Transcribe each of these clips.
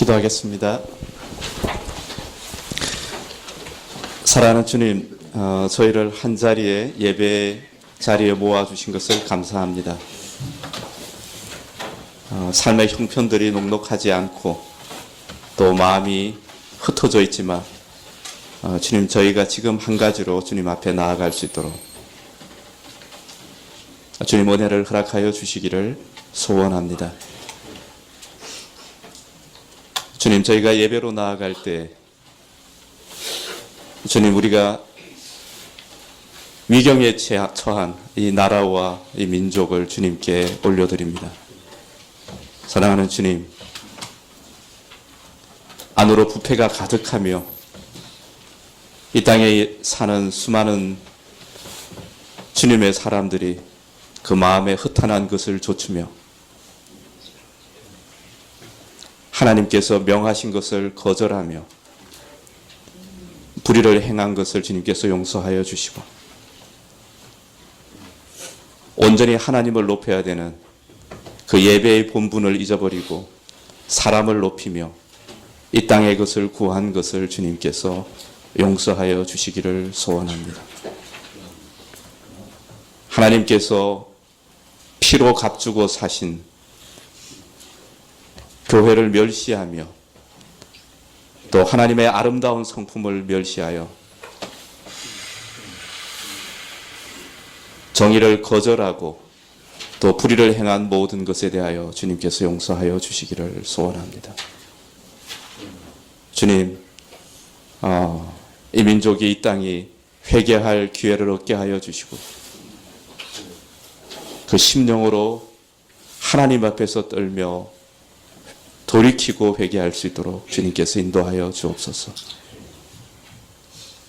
기도하겠습니다. 사랑하는 주님, 저희를 한 자리에 예배 자리에 모아주신 것을 감사합니다. 삶의 형편들이 녹록하지 않고 또 마음이 흩어져 있지만 주님, 저희가 지금 한 가지로 주님 앞에 나아갈 수 있도록 주님 은혜를 허락하여 주시기를 소원합니다. 주님, 저희가 예배로 나아갈 때 주님, 우리가 위경에 처한 이 나라와 이 민족을 주님께 올려드립니다. 사랑하는 주님, 안으로 부패가 가득하며 이 땅에 사는 수많은 주님의 사람들이 그 마음에 허탄한 것을 좇으며 하나님께서 명하신 것을 거절하며 불의를 행한 것을 주님께서 용서하여 주시고 온전히 하나님을 높여야 되는 그 예배의 본분을 잊어버리고 사람을 높이며 이 땅의 것을 구한 것을 주님께서 용서하여 주시기를 소원합니다. 하나님께서 피로 값주고 사신 교회를 멸시하며 또 하나님의 아름다운 성품을 멸시하여 정의를 거절하고 또 불의를 행한 모든 것에 대하여 주님께서 용서하여 주시기를 소원합니다. 주님, 이 민족이 이 땅이 회개할 기회를 얻게 하여 주시고 그 심령으로 하나님 앞에서 떨며 돌이키고 회개할 수 있도록 주님께서 인도하여 주옵소서.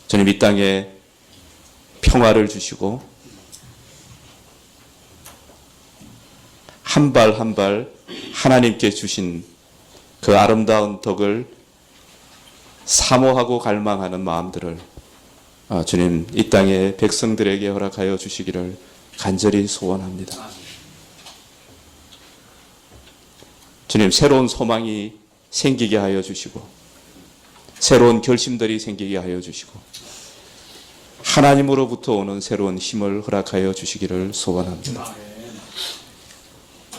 주님, 이 땅에 평화를 주시고 한 발 한 발 하나님께 주신 그 아름다운 덕을 사모하고 갈망하는 마음들을 주님, 이 땅의 백성들에게 허락하여 주시기를 간절히 소원합니다. 주님, 새로운 소망이 생기게 하여 주시고 새로운 결심들이 생기게 하여 주시고 하나님으로부터 오는 새로운 힘을 허락하여 주시기를 소원합니다.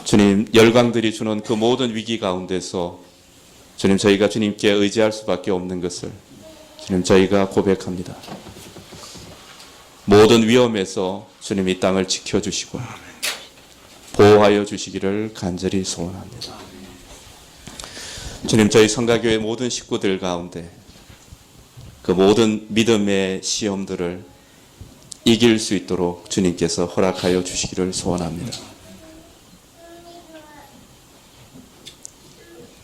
주님, 열강들이 주는 그 모든 위기 가운데서 주님, 저희가 주님께 의지할 수밖에 없는 것을 주님, 저희가 고백합니다. 모든 위험에서 주님, 이 땅을 지켜주시고 보호하여 주시기를 간절히 소원합니다. 주님, 저희 성가교회 모든 식구들 가운데 그 모든 믿음의 시험들을 이길 수 있도록 주님께서 허락하여 주시기를 소원합니다.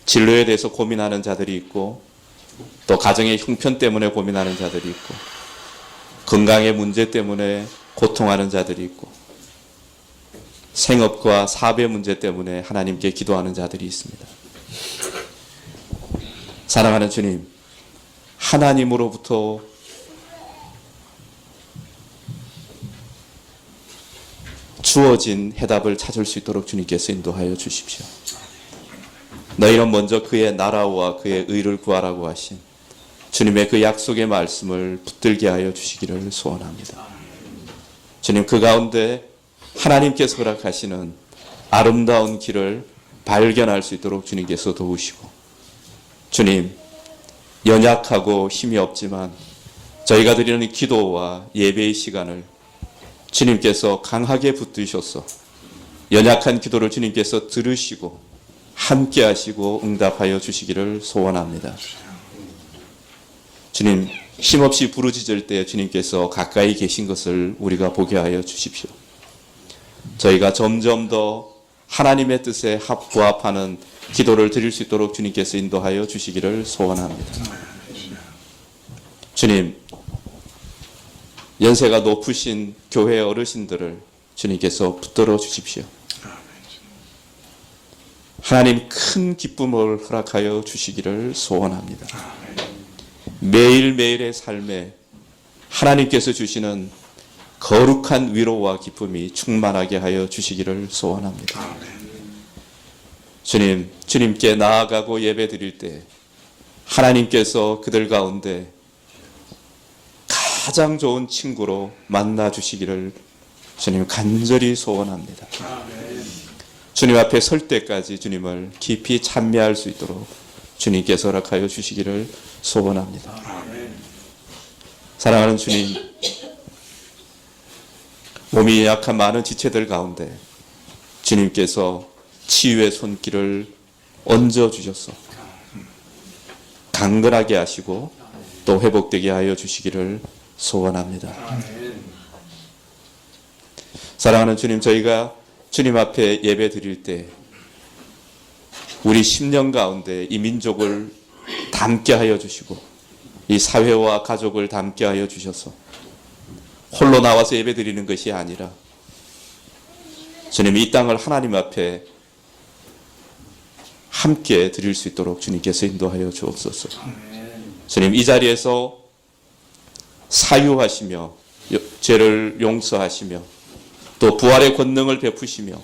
진로에 대해서 고민하는 자들이 있고 또 가정의 형편 때문에 고민하는 자들이 있고 건강의 문제 때문에 고통하는 자들이 있고 생업과 사업의 문제 때문에 하나님께 기도하는 자들이 있습니다. 사랑하는 주님, 하나님으로부터 주어진 해답을 찾을 수 있도록 주님께서 인도하여 주십시오. 너희는 먼저 그의 나라와 그의 의를 구하라고 하신 주님의 그 약속의 말씀을 붙들게 하여 주시기를 소원합니다. 주님, 그 가운데 하나님께서 허락하시는 아름다운 길을 발견할 수 있도록 주님께서 도우시고 주님, 연약하고 힘이 없지만 저희가 드리는 기도와 예배의 시간을 주님께서 강하게 붙드셔서 연약한 기도를 주님께서 들으시고 함께 하시고 응답하여 주시기를 소원합니다. 주님, 힘없이 부르짖을 때 주님께서 가까이 계신 것을 우리가 보게 하여 주십시오. 저희가 점점 더 하나님의 뜻에 부합하는 기도를 드릴 수 있도록 주님께서 인도하여 주시기를 소원합니다. 주님, 연세가 높으신 교회 어르신들을 주님께서 붙들어 주십시오. 하나님, 큰 기쁨을 허락하여 주시기를 소원합니다. 매일매일의 삶에 하나님께서 주시는 거룩한 위로와 기쁨이 충만하게 하여 주시기를 소원합니다. 주님께 나아가고 예배 드릴 때 하나님께서 그들 가운데 가장 좋은 친구로 만나 주시기를 주님 간절히 소원합니다. 주님 앞에 설 때까지 주님을 깊이 찬미할 수 있도록 주님께서 허락하여 주시기를 소원합니다. 사랑하는 주님, 몸이 약한 많은 지체들 가운데 주님께서 치유의 손길을 얹어 주셔서 강건하게 하시고 또 회복되게 하여 주시기를 소원합니다. 사랑하는 주님, 저희가 주님 앞에 예배 드릴 때 우리 10년 가운데 이 민족을 담게 하여 주시고 이 사회와 가족을 담게 하여 주셔서 홀로 나와서 예배 드리는 것이 아니라 주님 이 땅을 하나님 앞에 함께 드릴 수 있도록 주님께서 인도하여 주옵소서. 주님 이 자리에서 사유하시며 죄를 용서하시며 또 부활의 권능을 베푸시며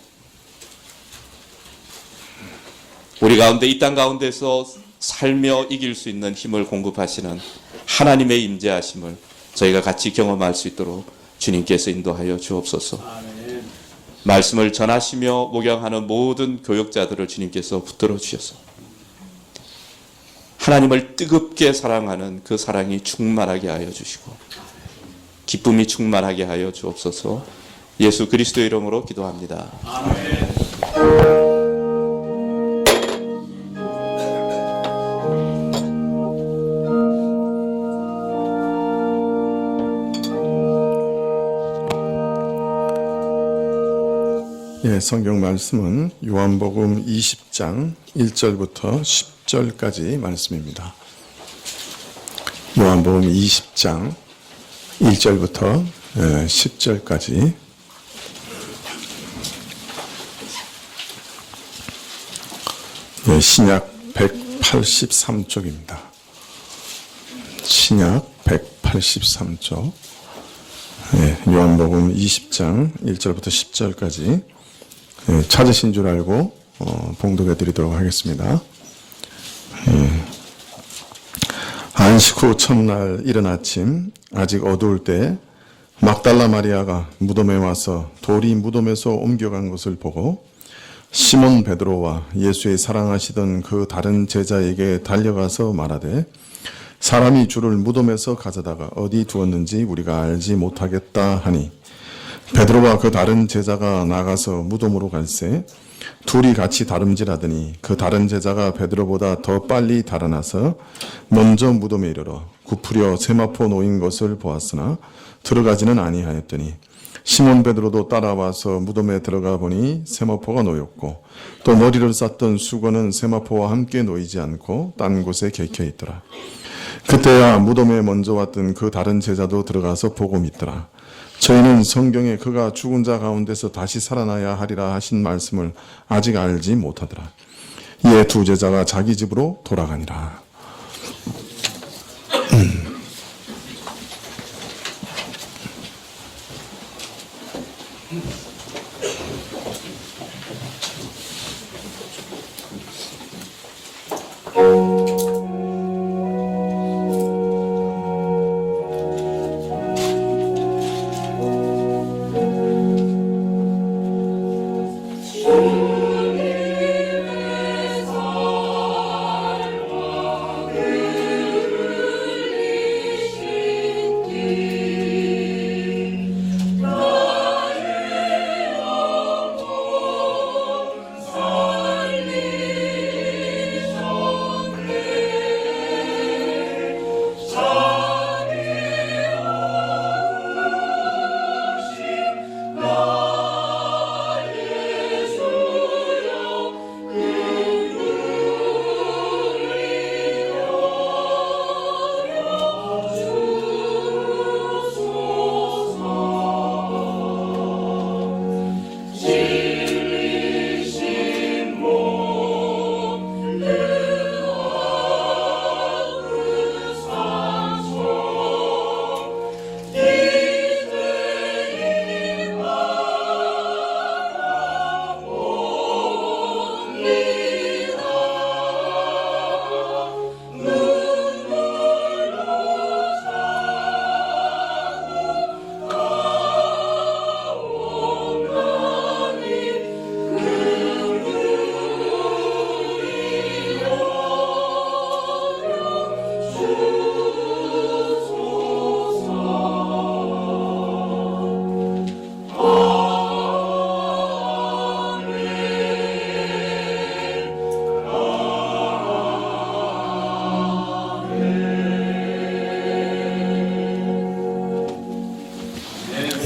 우리 가운데 이 땅 가운데서 살며 이길 수 있는 힘을 공급하시는 하나님의 임재하심을 저희가 같이 경험할 수 있도록 주님께서 인도하여 주옵소서. 말씀을 전하시며 목양하는 모든 교역자들을 주님께서 붙들어 주셔서 하나님을 뜨겁게 사랑하는 그 사랑이 충만하게 하여 주시고 기쁨이 충만하게 하여 주옵소서. 예수 그리스도의 이름으로 기도합니다. 아멘. 예, 성경 말씀은 요한복음 20장 1절부터 10절까지 말씀입니다. 요한복음 20장 1절부터 10절까지 신약 183쪽입니다. 신약 183쪽 요한복음 20장 1절부터 10절까지 찾으신 줄 알고 봉독해 드리도록 하겠습니다. 안식 후 첫날 이른 아침 아직 어두울 때 막달라 마리아가 무덤에 와서 돌이 무덤에서 옮겨간 것을 보고 시몬 베드로와 예수의 사랑하시던 그 다른 제자에게 달려가서 말하되 사람이 주를 무덤에서 가져다가 어디 두었는지 우리가 알지 못하겠다 하니 베드로와 그 다른 제자가 나가서 무덤으로 갈새 둘이 같이 다름질하더니 그 다른 제자가 베드로보다 더 빨리 달아나서 먼저 무덤에 이르러 굽으려 세마포 놓인 것을 보았으나 들어가지는 아니하였더니 시몬 베드로도 따라와서 무덤에 들어가 보니 세마포가 놓였고 또 머리를 쌌던 수건은 세마포와 함께 놓이지 않고 딴 곳에 객혀 있더라. 그때야 무덤에 먼저 왔던 그 다른 제자도 들어가서 보고 믿더라. 저희는 성경에 그가 죽은 자 가운데서 다시 살아나야 하리라 하신 말씀을 아직 알지 못하더라. 이에 두 제자가 자기 집으로 돌아가니라.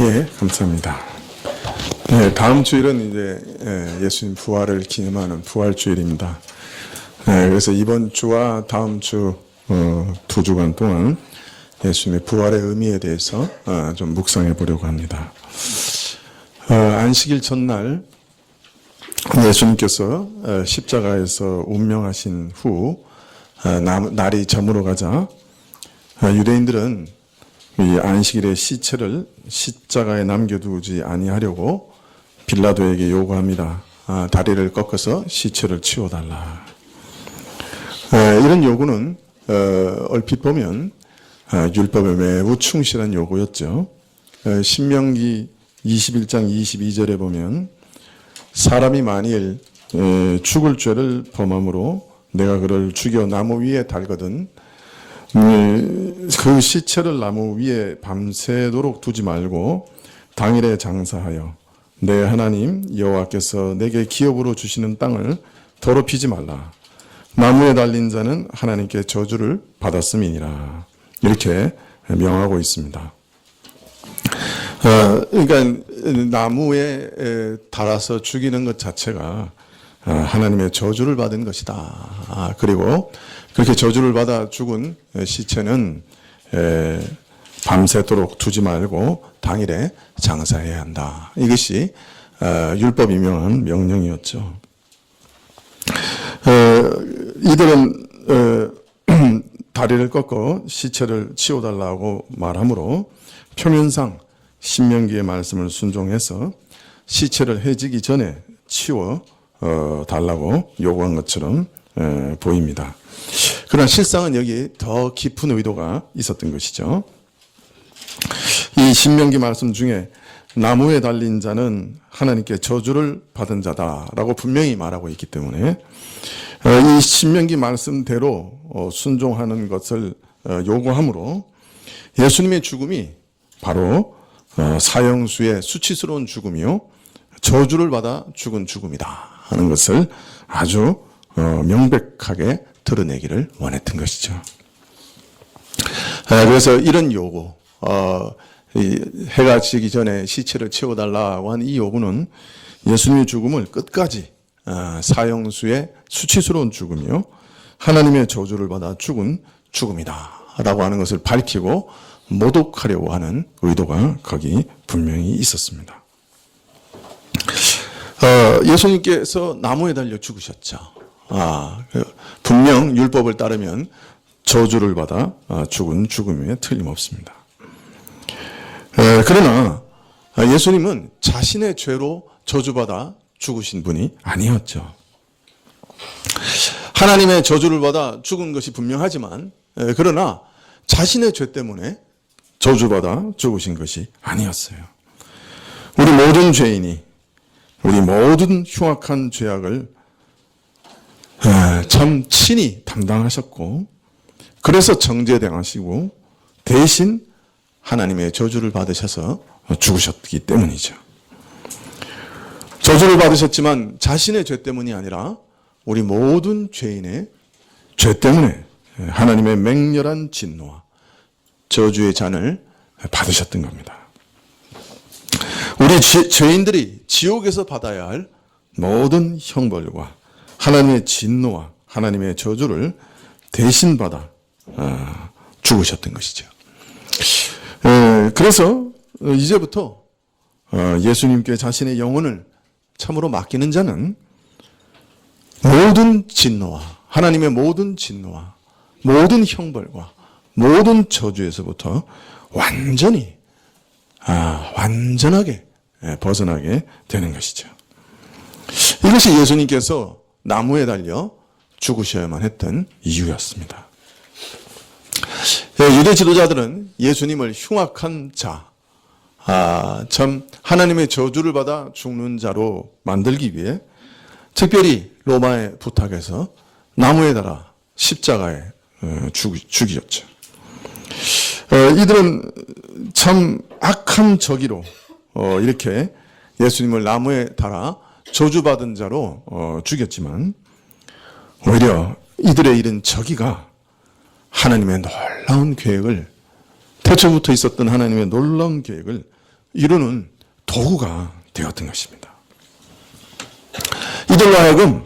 예, 감사합니다. 네, 다음 주일은 이제 예수님 부활을 기념하는 부활주일입니다. 그래서 이번 주와 다음 주 2주간 동안 예수님의 부활의 의미에 대해서 좀 묵상해 보려고 합니다. 안식일 전날 예수님께서 십자가에서 운명하신 후 날이 저물어 가자 유대인들은 이 안식일의 시체를 십자가에 남겨두지 아니하려고 빌라도에게 요구합니다. 다리를 꺾어서 시체를 치워달라. 이런 요구는 얼핏 보면 율법에 매우 충실한 요구였죠. 신명기 21장 22절에 보면 사람이 만일 죽을 죄를 범함으로 내가 그를 죽여 나무 위에 달거든 그 시체를 나무 위에 밤새도록 두지 말고 당일에 장사하여 내 하나님 여호와께서 내게 기업으로 주시는 땅을 더럽히지 말라. 나무에 달린 자는 하나님께 저주를 받았음이니라. 이렇게 명하고 있습니다. 그러니까 나무에 달아서 죽이는 것 자체가 하나님의 저주를 받은 것이다. 그리고 그렇게 저주를 받아 죽은 시체는 밤새도록 두지 말고 당일에 장사해야 한다. 이것이 율법이 명한 명령이었죠. 이들은 다리를 꺾어 시체를 치워달라고 말하므로 표면상 신명기의 말씀을 순종해서 시체를 해지기 전에 치워 달라고 요구한 것처럼 보입니다. 그러나 실상은 여기 더 깊은 의도가 있었던 것이죠. 이 신명기 말씀 중에 나무에 달린 자는 하나님께 저주를 받은 자다라고 분명히 말하고 있기 때문에 이 신명기 말씀대로 순종하는 것을 요구하므로 예수님의 죽음이 바로 사형수의 수치스러운 죽음이요 저주를 받아 죽은 죽음이다 하는 것을 아주 명백하게 드러내기를 원했던 것이죠. 그래서 이런 요구, 해가 지기 전에 시체를 치워달라고 한 이 요구는 예수님의 죽음을 끝까지 사형수의 수치스러운 죽음이요 하나님의 저주를 받아 죽은 죽음이다 라고 하는 것을 밝히고 모독하려고 하는 의도가 거기 분명히 있었습니다. 예수님께서 나무에 달려 죽으셨죠. 분명 율법을 따르면 저주를 받아 죽은 죽음에 틀림없습니다. 그러나 예수님은 자신의 죄로 저주받아 죽으신 분이 아니었죠. 하나님의 저주를 받아 죽은 것이 분명하지만 그러나 자신의 죄 때문에 저주받아 죽으신 것이 아니었어요. 우리 모든 죄인이 우리 모든 흉악한 죄악을 참 친히 담당하셨고 그래서 정죄당하시고 대신 하나님의 저주를 받으셔서 죽으셨기 때문이죠. 저주를 받으셨지만 자신의 죄 때문이 아니라 우리 모든 죄인의 죄 때문에 하나님의 맹렬한 진노와 저주의 잔을 받으셨던 겁니다. 우리 죄인들이 지옥에서 받아야 할 모든 형벌과 하나님의 진노와 하나님의 저주를 대신 받아 죽으셨던 것이죠. 그래서 이제부터 예수님께 자신의 영혼을 참으로 맡기는 자는 모든 진노와 하나님의 모든 진노와 모든 형벌과 모든 저주에서부터 완전하게 벗어나게 되는 것이죠. 이것이 예수님께서 나무에 달려 죽으셔야만 했던 이유였습니다. 유대 지도자들은 예수님을 흉악한 자, 참 하나님의 저주를 받아 죽는 자로 만들기 위해 특별히 로마에 부탁해서 나무에 달아 십자가에 죽이었죠. 이들은 참 악한 저기로 이렇게 예수님을 나무에 달아 저주받은 자로 죽였지만 오히려 이들의 이런 저기가 하나님의 놀라운 계획을 태초부터 있었던 하나님의 놀라운 계획을 이루는 도구가 되었던 것입니다. 이들로 하여금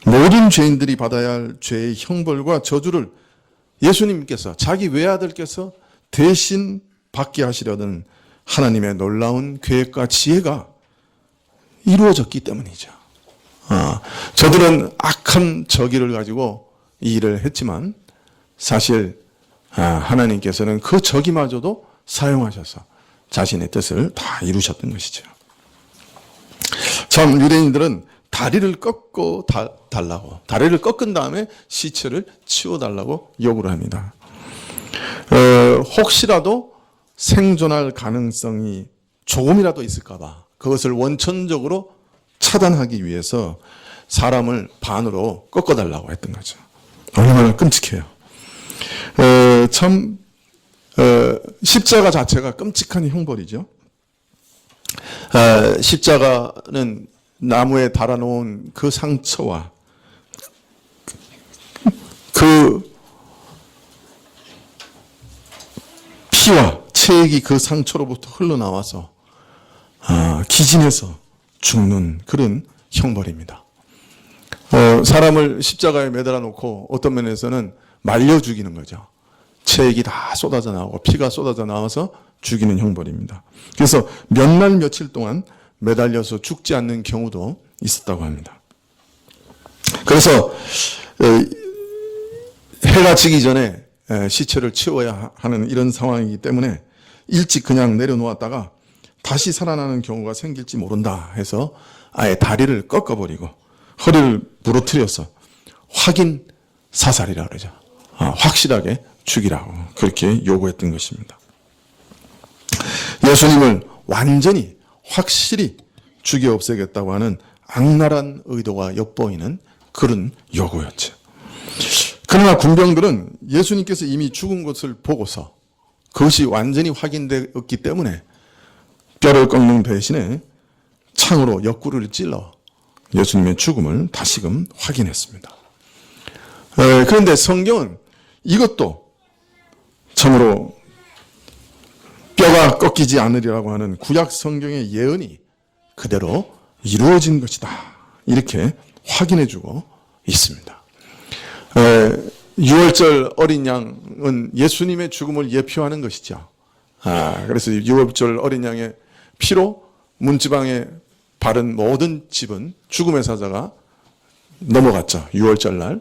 모든 죄인들이 받아야 할 죄의 형벌과 저주를 예수님께서 자기 외아들께서 대신 받게 하시려던 하나님의 놀라운 계획과 지혜가 이루어졌기 때문이죠. 저들은 악한 저기를 가지고 이 일을 했지만 사실 하나님께서는 그 저기마저도 사용하셔서 자신의 뜻을 다 이루셨던 것이죠. 참 유대인들은 다리를 꺾고 달라고, 다리를 꺾은 다음에 시체를 치워달라고 요구를 합니다. 혹시라도 생존할 가능성이 조금이라도 있을까봐 그것을 원천적으로 차단하기 위해서 사람을 반으로 꺾어달라고 했던 거죠. 얼마나 끔찍해요. 십자가 자체가 끔찍한 형벌이죠. 십자가는 나무에 달아놓은 그 상처와 그 피와 체액이 그 상처로부터 흘러나와서 기진해서 죽는 그런 형벌입니다. 사람을 십자가에 매달아 놓고 어떤 면에서는 말려 죽이는 거죠. 체액이 다 쏟아져 나오고 피가 쏟아져 나와서 죽이는 형벌입니다. 그래서 몇 날 며칠 동안 매달려서 죽지 않는 경우도 있었다고 합니다. 그래서 해가 지기 전에 시체를 치워야 하는 이런 상황이기 때문에 일찍 그냥 내려놓았다가 다시 살아나는 경우가 생길지 모른다 해서 아예 다리를 꺾어버리고 허리를 부러뜨려서 확인 사살이라고 그러죠. 확실하게 죽이라고 그렇게 요구했던 것입니다. 예수님을 완전히 확실히 죽여 없애겠다고 하는 악랄한 의도가 엿보이는 그런 요구였죠. 그러나 군병들은 예수님께서 이미 죽은 것을 보고서 그것이 완전히 확인되었기 때문에 뼈를 꺾는 대신에 창으로 옆구리를 찔러 예수님의 죽음을 다시금 확인했습니다. 그런데 성경은 이것도 참으로 뼈가 꺾이지 않으리라고 하는 구약 성경의 예언이 그대로 이루어진 것이다. 이렇게 확인해주고 있습니다. 6월절 어린 양은 예수님의 죽음을 예표하는 것이죠. 그래서 6월절 어린 양의 피로 문지방에 바른 모든 집은 죽음의 사자가 넘어갔죠. 6월절 날.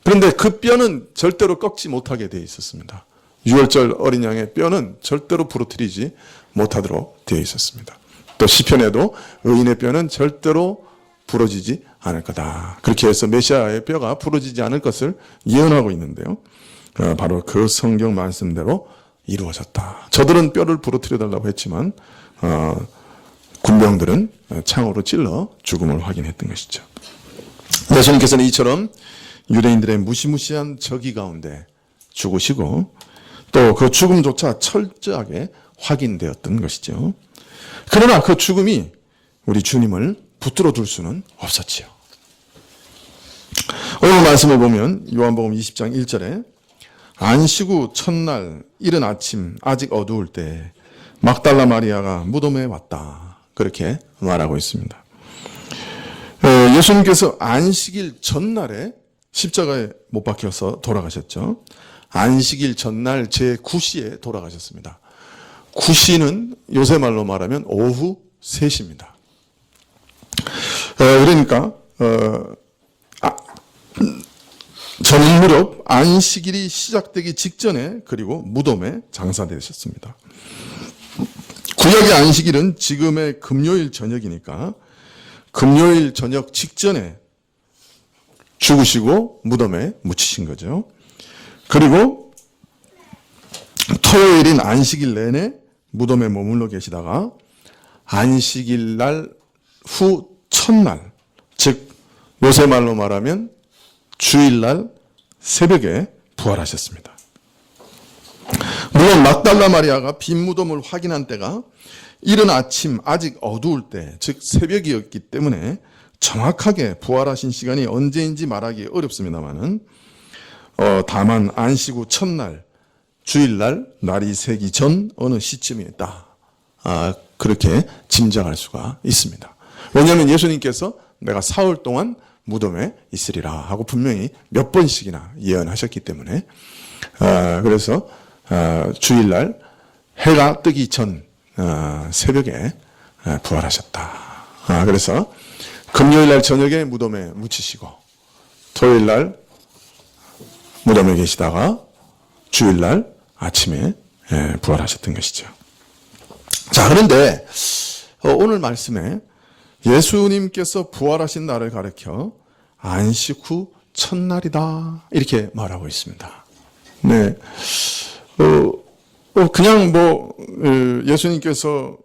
그런데 그 뼈는 절대로 꺾지 못하게 되어 있었습니다. 6월절 어린 양의 뼈는 절대로 부러뜨리지 못하도록 되어 있었습니다. 또 시편에도 의인의 뼈는 절대로 부러지지 않을 거다. 그렇게 해서 메시아의 뼈가 부러지지 않을 것을 예언하고 있는데요. 바로 그 성경 말씀대로 이루어졌다. 저들은 뼈를 부러뜨려 달라고 했지만 군병들은 창으로 찔러 죽음을 확인했던 것이죠. 예수님께서는 이처럼 유대인들의 무시무시한 저기 가운데 죽으시고 또 그 죽음조차 철저하게 확인되었던 것이죠. 그러나 그 죽음이 우리 주님을 붙들어 둘 수는 없었지요. 오늘 말씀을 보면 요한복음 20장 1절에 안식 후 첫날 이른 아침 아직 어두울 때 막달라 마리아가 무덤에 왔다. 그렇게 말하고 있습니다. 예수님께서 안식일 전날에 십자가에 못 박혀서 돌아가셨죠. 안식일 전날 제9시에 돌아가셨습니다. 9시는 요새 말로 말하면 오후 3시입니다. 그러니까 저녁 무렵 안식일이 시작되기 직전에 그리고 무덤에 장사되셨습니다. 구약의 안식일은 지금의 금요일 저녁이니까 금요일 저녁 직전에 죽으시고 무덤에 묻히신 거죠. 그리고 토요일인 안식일 내내 무덤에 머물러 계시다가 안식일 날 후 첫날, 즉 요새 말로 말하면 주일날 새벽에 부활하셨습니다. 물론 막달라 마리아가 빈 무덤을 확인한 때가 이른 아침 아직 어두울 때, 즉 새벽이었기 때문에 정확하게 부활하신 시간이 언제인지 말하기 어렵습니다만은 다만 안식 후 첫날, 주일날 날이 새기 전 어느 시점이었다. 그렇게 짐작할 수가 있습니다. 왜냐하면 예수님께서 내가 사흘 동안 무덤에 있으리라 하고 분명히 몇 번씩이나 예언하셨기 때문에 그래서 주일날 해가 뜨기 전 새벽에 부활하셨다. 그래서 금요일날 저녁에 무덤에 묻히시고 토요일날 무덤에 계시다가 주일날 아침에 부활하셨던 것이죠. 자, 그런데 오늘 말씀에 예수님께서 부활하신 날을 가리켜 안식 후 첫날이다 이렇게 말하고 있습니다. 네, 그냥 예수님께서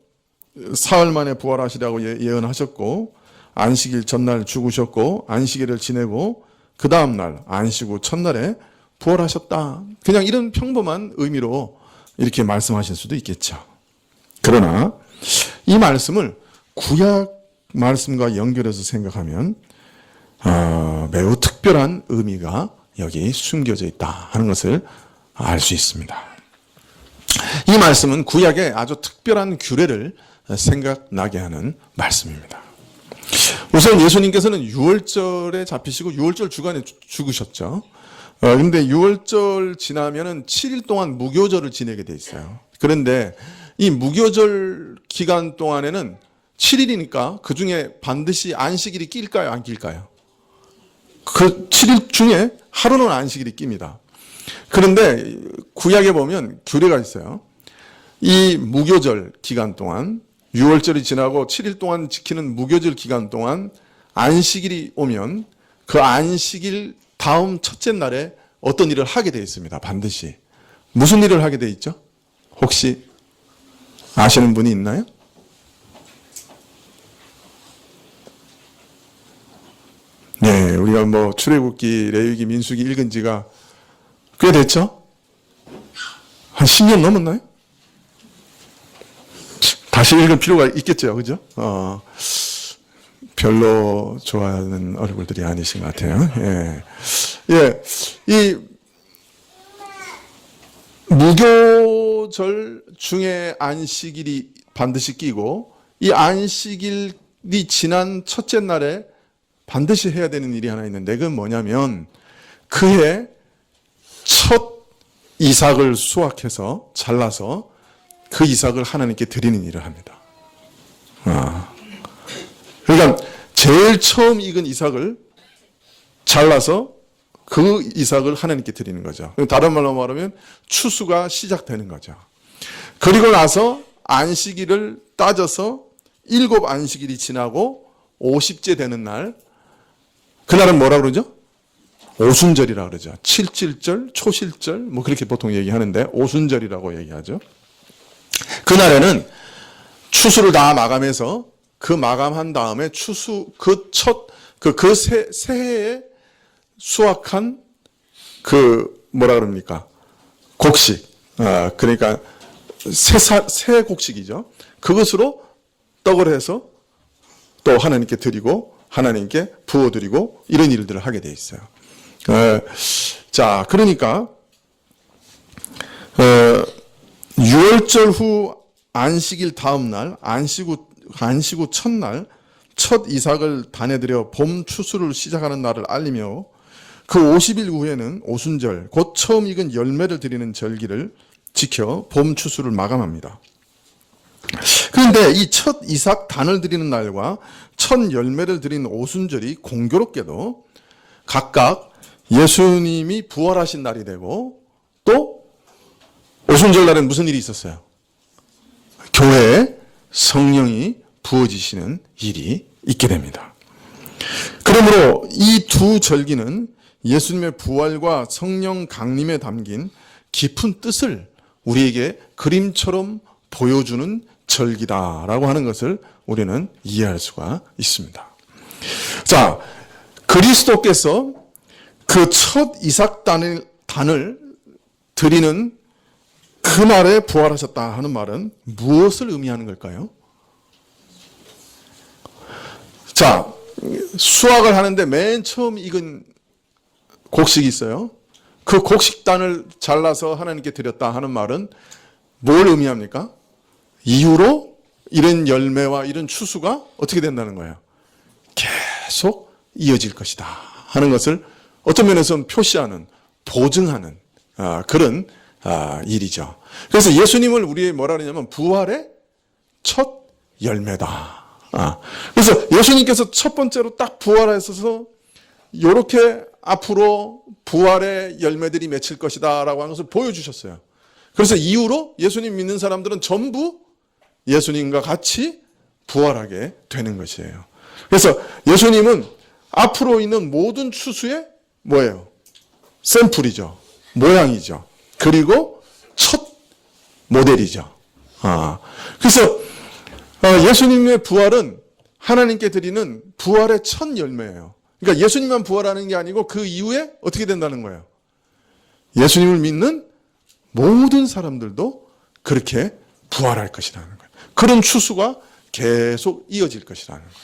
사흘 만에 부활하시라고 예언하셨고 안식일 전날 죽으셨고 안식일을 지내고 그 다음날 안식 후 첫날에 부활하셨다. 그냥 이런 평범한 의미로 이렇게 말씀하실 수도 있겠죠. 그러나 이 말씀을 구약 말씀과 연결해서 생각하면 매우 특별한 의미가 여기 숨겨져 있다 하는 것을 알 수 있습니다. 이 말씀은 구약의 아주 특별한 규례를 생각나게 하는 말씀입니다. 우선 예수님께서는 유월절에 잡히시고 유월절 주간에 죽으셨죠. 그런데 유월절 지나면은 7일 동안 무교절을 지내게 돼 있어요. 그런데 이 무교절 기간 동안에는 7일이니까 그 중에 반드시 안식일이 낄까요? 안 낄까요? 그 7일 중에 하루는 안식일이 낍니다. 그런데 구약에 보면 규례가 있어요. 이 무교절 기간 동안 유월절이 지나고 7일 동안 지키는 무교절 기간 동안 안식일이 오면 그 안식일 다음 첫째 날에 어떤 일을 하게 되어 있습니다. 반드시. 무슨 일을 하게 되어 있죠? 혹시 아시는 분이 있나요? 네, 우리가 출애굽기, 레위기, 민수기 읽은 지가 꽤 됐죠? 한 10년 넘었나요? 다시 읽을 필요가 있겠죠, 그죠? 별로 좋아하는 얼굴들이 아니신 것 같아요. 이 무교절 중에 안식일이 반드시 끼고 이 안식일이 지난 첫째 날에 반드시 해야 되는 일이 하나 있는데 그건 뭐냐면 그해 첫 이삭을 수확해서 잘라서 그 이삭을 하나님께 드리는 일을 합니다. 그러니까 제일 처음 익은 이삭을 잘라서 그 이삭을 하나님께 드리는 거죠. 다른 말로 말하면 추수가 시작되는 거죠. 그리고 나서 안식일을 따져서 7 안식일이 지나고 50째 되는 날, 그날은 뭐라 그러죠? 오순절이라고 그러죠. 칠칠절, 초실절, 그렇게 보통 얘기하는데 오순절이라고 얘기하죠. 그날에는 추수를 다 마감해서 그 마감한 다음에 추수, 새해에 수확한 뭐라 그럽니까? 곡식. 그러니까 새 곡식이죠. 그것으로 떡을 해서 또 하나님께 드리고 하나님께 부어드리고 이런 일들을 하게 돼 있어요. 자, 그러니까 6월절 후 안식일 다음 날, 안식 후 첫날 첫 이삭을 단에들여 봄 추수를 시작하는 날을 알리며 그 50일 후에는 오순절, 곧 처음 익은 열매를 드리는 절기를 지켜 봄 추수를 마감합니다. 그런데 이 첫 이삭 단을 드리는 날과 첫 열매를 드리는 오순절이 공교롭게도 각각 예수님이 부활하신 날이 되고 또 오순절 날엔 무슨 일이 있었어요? 교회에 성령이 부어지시는 일이 있게 됩니다. 그러므로 이 두 절기는 예수님의 부활과 성령 강림에 담긴 깊은 뜻을 우리에게 그림처럼 보여주는 절기다라고 하는 것을 우리는 이해할 수가 있습니다. 자, 그리스도께서 그 첫 이삭 단을 드리는 그날에 부활하셨다 하는 말은 무엇을 의미하는 걸까요? 자, 수확을 하는데 맨 처음 익은 곡식이 있어요. 그 곡식단을 잘라서 하나님께 드렸다 하는 말은 뭘 의미합니까? 이후로 이런 열매와 이런 추수가 어떻게 된다는 거예요? 계속 이어질 것이다 하는 것을 어떤 면에서는 표시하는, 보증하는 그런 일이죠. 그래서 예수님을 우리 뭐라 그러냐면 부활의 첫 열매다. 그래서 예수님께서 첫 번째로 딱 부활하셔서 이렇게 앞으로 부활의 열매들이 맺힐 것이다 라고 하는 것을 보여주셨어요. 그래서 이후로 예수님 믿는 사람들은 전부 예수님과 같이 부활하게 되는 것이에요. 그래서 예수님은 앞으로 있는 모든 추수의 뭐예요? 샘플이죠. 모양이죠. 그리고 첫 모델이죠. 그래서 예수님의 부활은 하나님께 드리는 부활의 첫 열매예요. 그러니까 예수님만 부활하는 게 아니고 그 이후에 어떻게 된다는 거예요? 예수님을 믿는 모든 사람들도 그렇게 부활할 것이라는 거예요. 그런 추수가 계속 이어질 것이라는 거예요.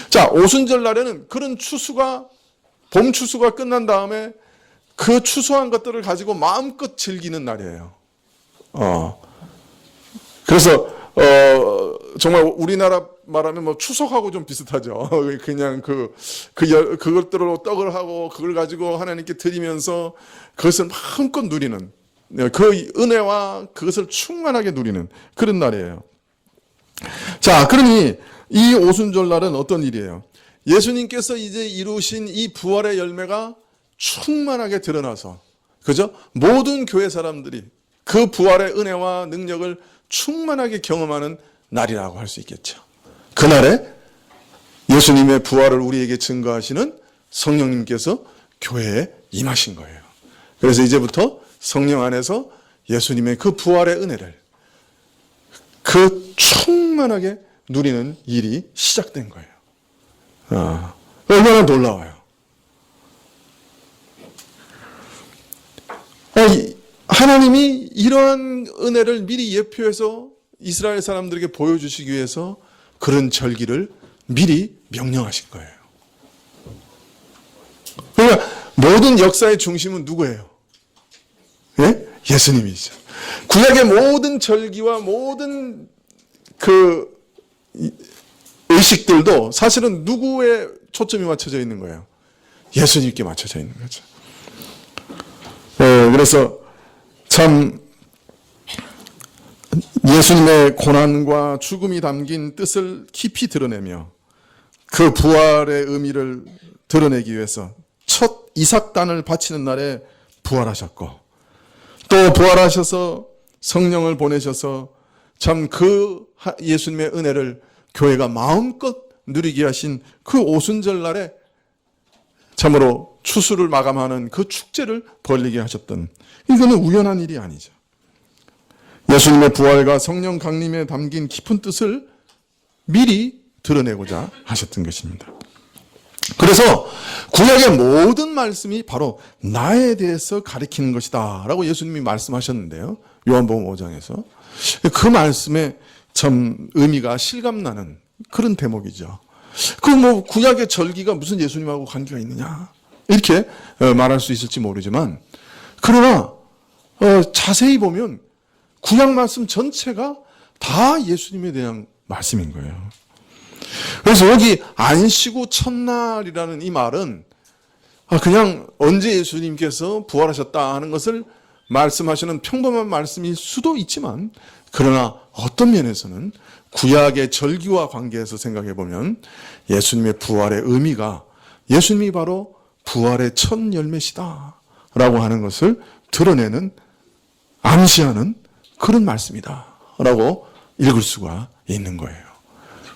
자, 오순절 날에는 그런 추수가, 봄 추수가 끝난 다음에 그 추수한 것들을 가지고 마음껏 즐기는 날이에요. 그래서 정말 우리나라 말하면 뭐 추석하고 좀 비슷하죠. 그냥 그것들로 떡을 하고 그걸 가지고 하나님께 드리면서 그것을 마음껏 누리는, 그 은혜와 그것을 충만하게 누리는 그런 날이에요. 자, 그러니 이 오순절 날은 어떤 일이에요? 예수님께서 이제 이루신 이 부활의 열매가 충만하게 드러나서, 그죠? 모든 교회 사람들이 그 부활의 은혜와 능력을 충만하게 경험하는 날이라고 할 수 있겠죠. 그날에 예수님의 부활을 우리에게 증거하시는 성령님께서 교회에 임하신 거예요. 그래서 이제부터 성령 안에서 예수님의 그 부활의 은혜를 그 충만하게 누리는 일이 시작된 거예요. 얼마나 놀라워요. 하나님이 이러한 은혜를 미리 예표해서 이스라엘 사람들에게 보여주시기 위해서 그런 절기를 미리 명령하신 거예요. 그러니까 모든 역사의 중심은 누구예요? 예? 예수님이죠. 구약의 모든 절기와 모든 그 의식들도 사실은 누구에 초점이 맞춰져 있는 거예요? 예수님께 맞춰져 있는 거죠. 그래서 참 예수님의 고난과 죽음이 담긴 뜻을 깊이 드러내며 그 부활의 의미를 드러내기 위해서 첫 이삭단을 바치는 날에 부활하셨고, 또 부활하셔서 성령을 보내셔서 참 그 예수님의 은혜를 교회가 마음껏 누리게 하신 그 오순절 날에 참으로 추수를 마감하는 그 축제를 벌리게 하셨던, 이거는 우연한 일이 아니죠. 예수님의 부활과 성령 강림에 담긴 깊은 뜻을 미리 드러내고자 하셨던 것입니다. 그래서 구약의 모든 말씀이 바로 나에 대해서 가리키는 것이다 라고 예수님이 말씀하셨는데요. 요한복음 5장에서. 그 말씀에 참 의미가 실감나는 그런 대목이죠. 그 구약의 절기가 무슨 예수님하고 관계가 있느냐 이렇게 말할 수 있을지 모르지만, 그러나 자세히 보면 구약 말씀 전체가 다 예수님에 대한 말씀인 거예요. 그래서 여기 안식 후 첫날이라는 이 말은 그냥 언제 예수님께서 부활하셨다 하는 것을 말씀하시는 평범한 말씀일 수도 있지만, 그러나 어떤 면에서는 구약의 절기와 관계해서 생각해 보면 예수님의 부활의 의미가 예수님이 바로 부활의 첫 열매시다 라고 하는 것을 드러내는, 암시하는 그런 말씀이다 라고 읽을 수가 있는 거예요.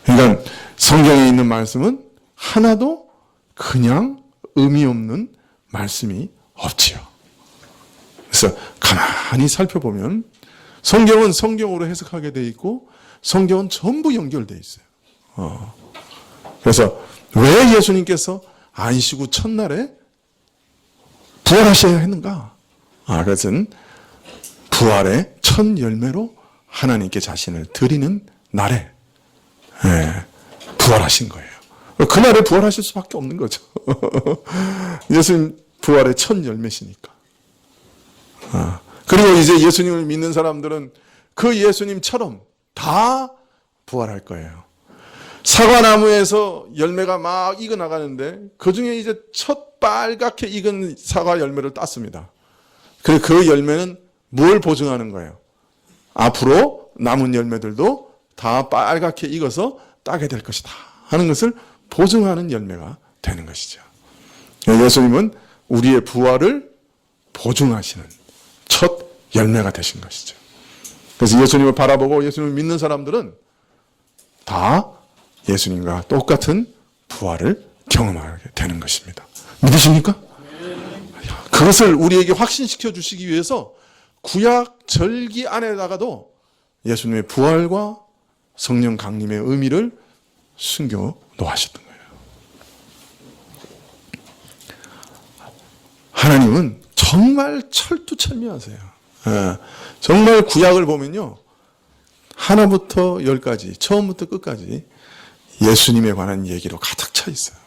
그러니까 성경에 있는 말씀은 하나도 그냥 의미 없는 말씀이 없지요. 그래서 가만히 살펴보면 성경은 성경으로 해석하게 돼 있고 성경은 전부 연결돼 있어요. 그래서 왜 예수님께서 안식 후 첫날에 부활하셔야 했는가? 그것은 부활의 첫 열매로 하나님께 자신을 드리는 날에 부활하신 거예요. 그날에 부활하실 수밖에 없는 거죠. 예수님 부활의 첫 열매시니까. 그리고 이제 예수님을 믿는 사람들은 그 예수님처럼 다 부활할 거예요. 사과나무에서 열매가 막 익어 나가는데 그 중에 이제 첫 빨갛게 익은 사과 열매를 땄습니다. 그리고 그 열매는 뭘 보증하는 거예요? 앞으로 남은 열매들도 다 빨갛게 익어서 따게 될 것이다 하는 것을 보증하는 열매가 되는 것이죠. 예수님은 우리의 부활을 보증하시는 첫 열매가 되신 것이죠. 그래서 예수님을 바라보고 예수님을 믿는 사람들은 다 예수님과 똑같은 부활을 경험하게 되는 것입니다. 믿으십니까? 그것을 우리에게 확신시켜 주시기 위해서 구약 절기 안에다가도 예수님의 부활과 성령 강림의 의미를 숨겨 놓으셨던 거예요. 하나님은 정말 철두철미하세요. 정말 구약을 보면요, 하나부터 열까지, 처음부터 끝까지 예수님에 관한 얘기로 가득 차 있어요.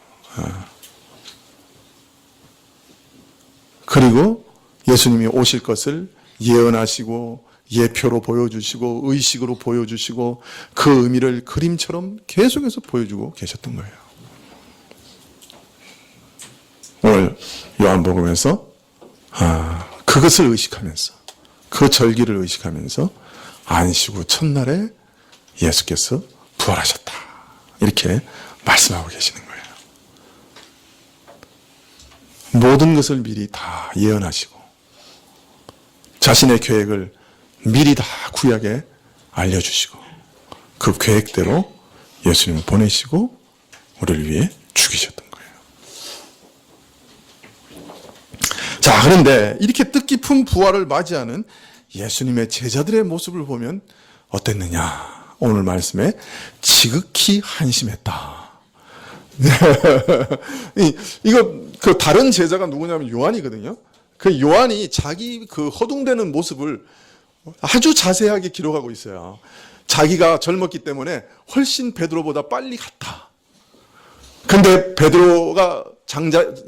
그리고 예수님이 오실 것을 예언하시고 예표로 보여주시고 의식으로 보여주시고 그 의미를 그림처럼 계속해서 보여주고 계셨던 거예요. 오늘 요한복음에서 그것을 의식하면서 그 절기를 의식하면서 안식 후 첫날에 예수께서 부활하셨다 이렇게 말씀하고 계시는 거예요. 모든 것을 미리 다 예언하시고 자신의 계획을 미리 다 구약에 알려주시고 그 계획대로 예수님을 보내시고 우리를 위해 죽이셨던 거예요. 자, 그런데 이렇게 뜻깊은 부활을 맞이하는 예수님의 제자들의 모습을 보면 어땠느냐? 오늘 말씀에 지극히 한심했다. 이거 그 다른 제자가 누구냐면 요한이거든요. 그 요한이 자기 그 허둥대는 모습을 아주 자세하게 기록하고 있어요. 자기가 젊었기 때문에 훨씬 베드로보다 빨리 갔다. 근데 베드로가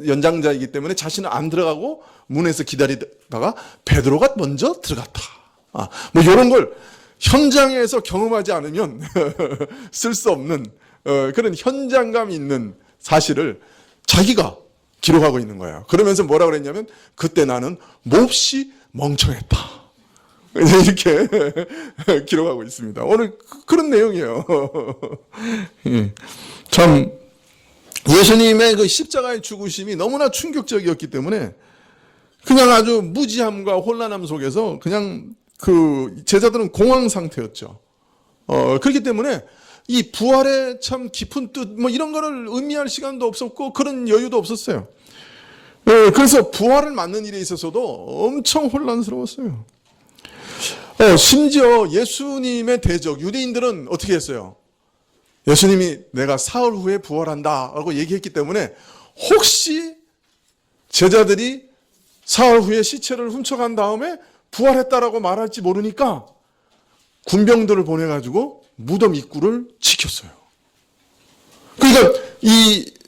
연장자이기 때문에 자신은 안 들어가고 문에서 기다리다가 베드로가 먼저 들어갔다. 뭐 이런 걸 현장에서 경험하지 않으면 쓸 수 없는 그런 현장감 있는 사실을 자기가 기록하고 있는 거예요. 그러면서 뭐라 그랬냐면 그때 나는 몹시 멍청했다. 이렇게 기록하고 있습니다. 오늘 그런 내용이에요. 참 예수님의 그 십자가의 죽으심이 너무나 충격적이었기 때문에 그냥 아주 무지함과 혼란함 속에서 그냥 그 제자들은 공황 상태였죠. 그렇기 때문에 이 부활의 참 깊은 뜻 뭐 이런 거를 의미할 시간도 없었고 그런 여유도 없었어요. 그래서 부활을 맞는 일에 있어서도 엄청 혼란스러웠어요. 심지어 예수님의 대적 유대인들은 어떻게 했어요? 예수님이 내가 사흘 후에 부활한다 라고 얘기했기 때문에 혹시 제자들이 사흘 후에 시체를 훔쳐간 다음에 부활했다라고 말할지 모르니까 군병들을 보내가지고 무덤 입구를 지켰어요. 그러니까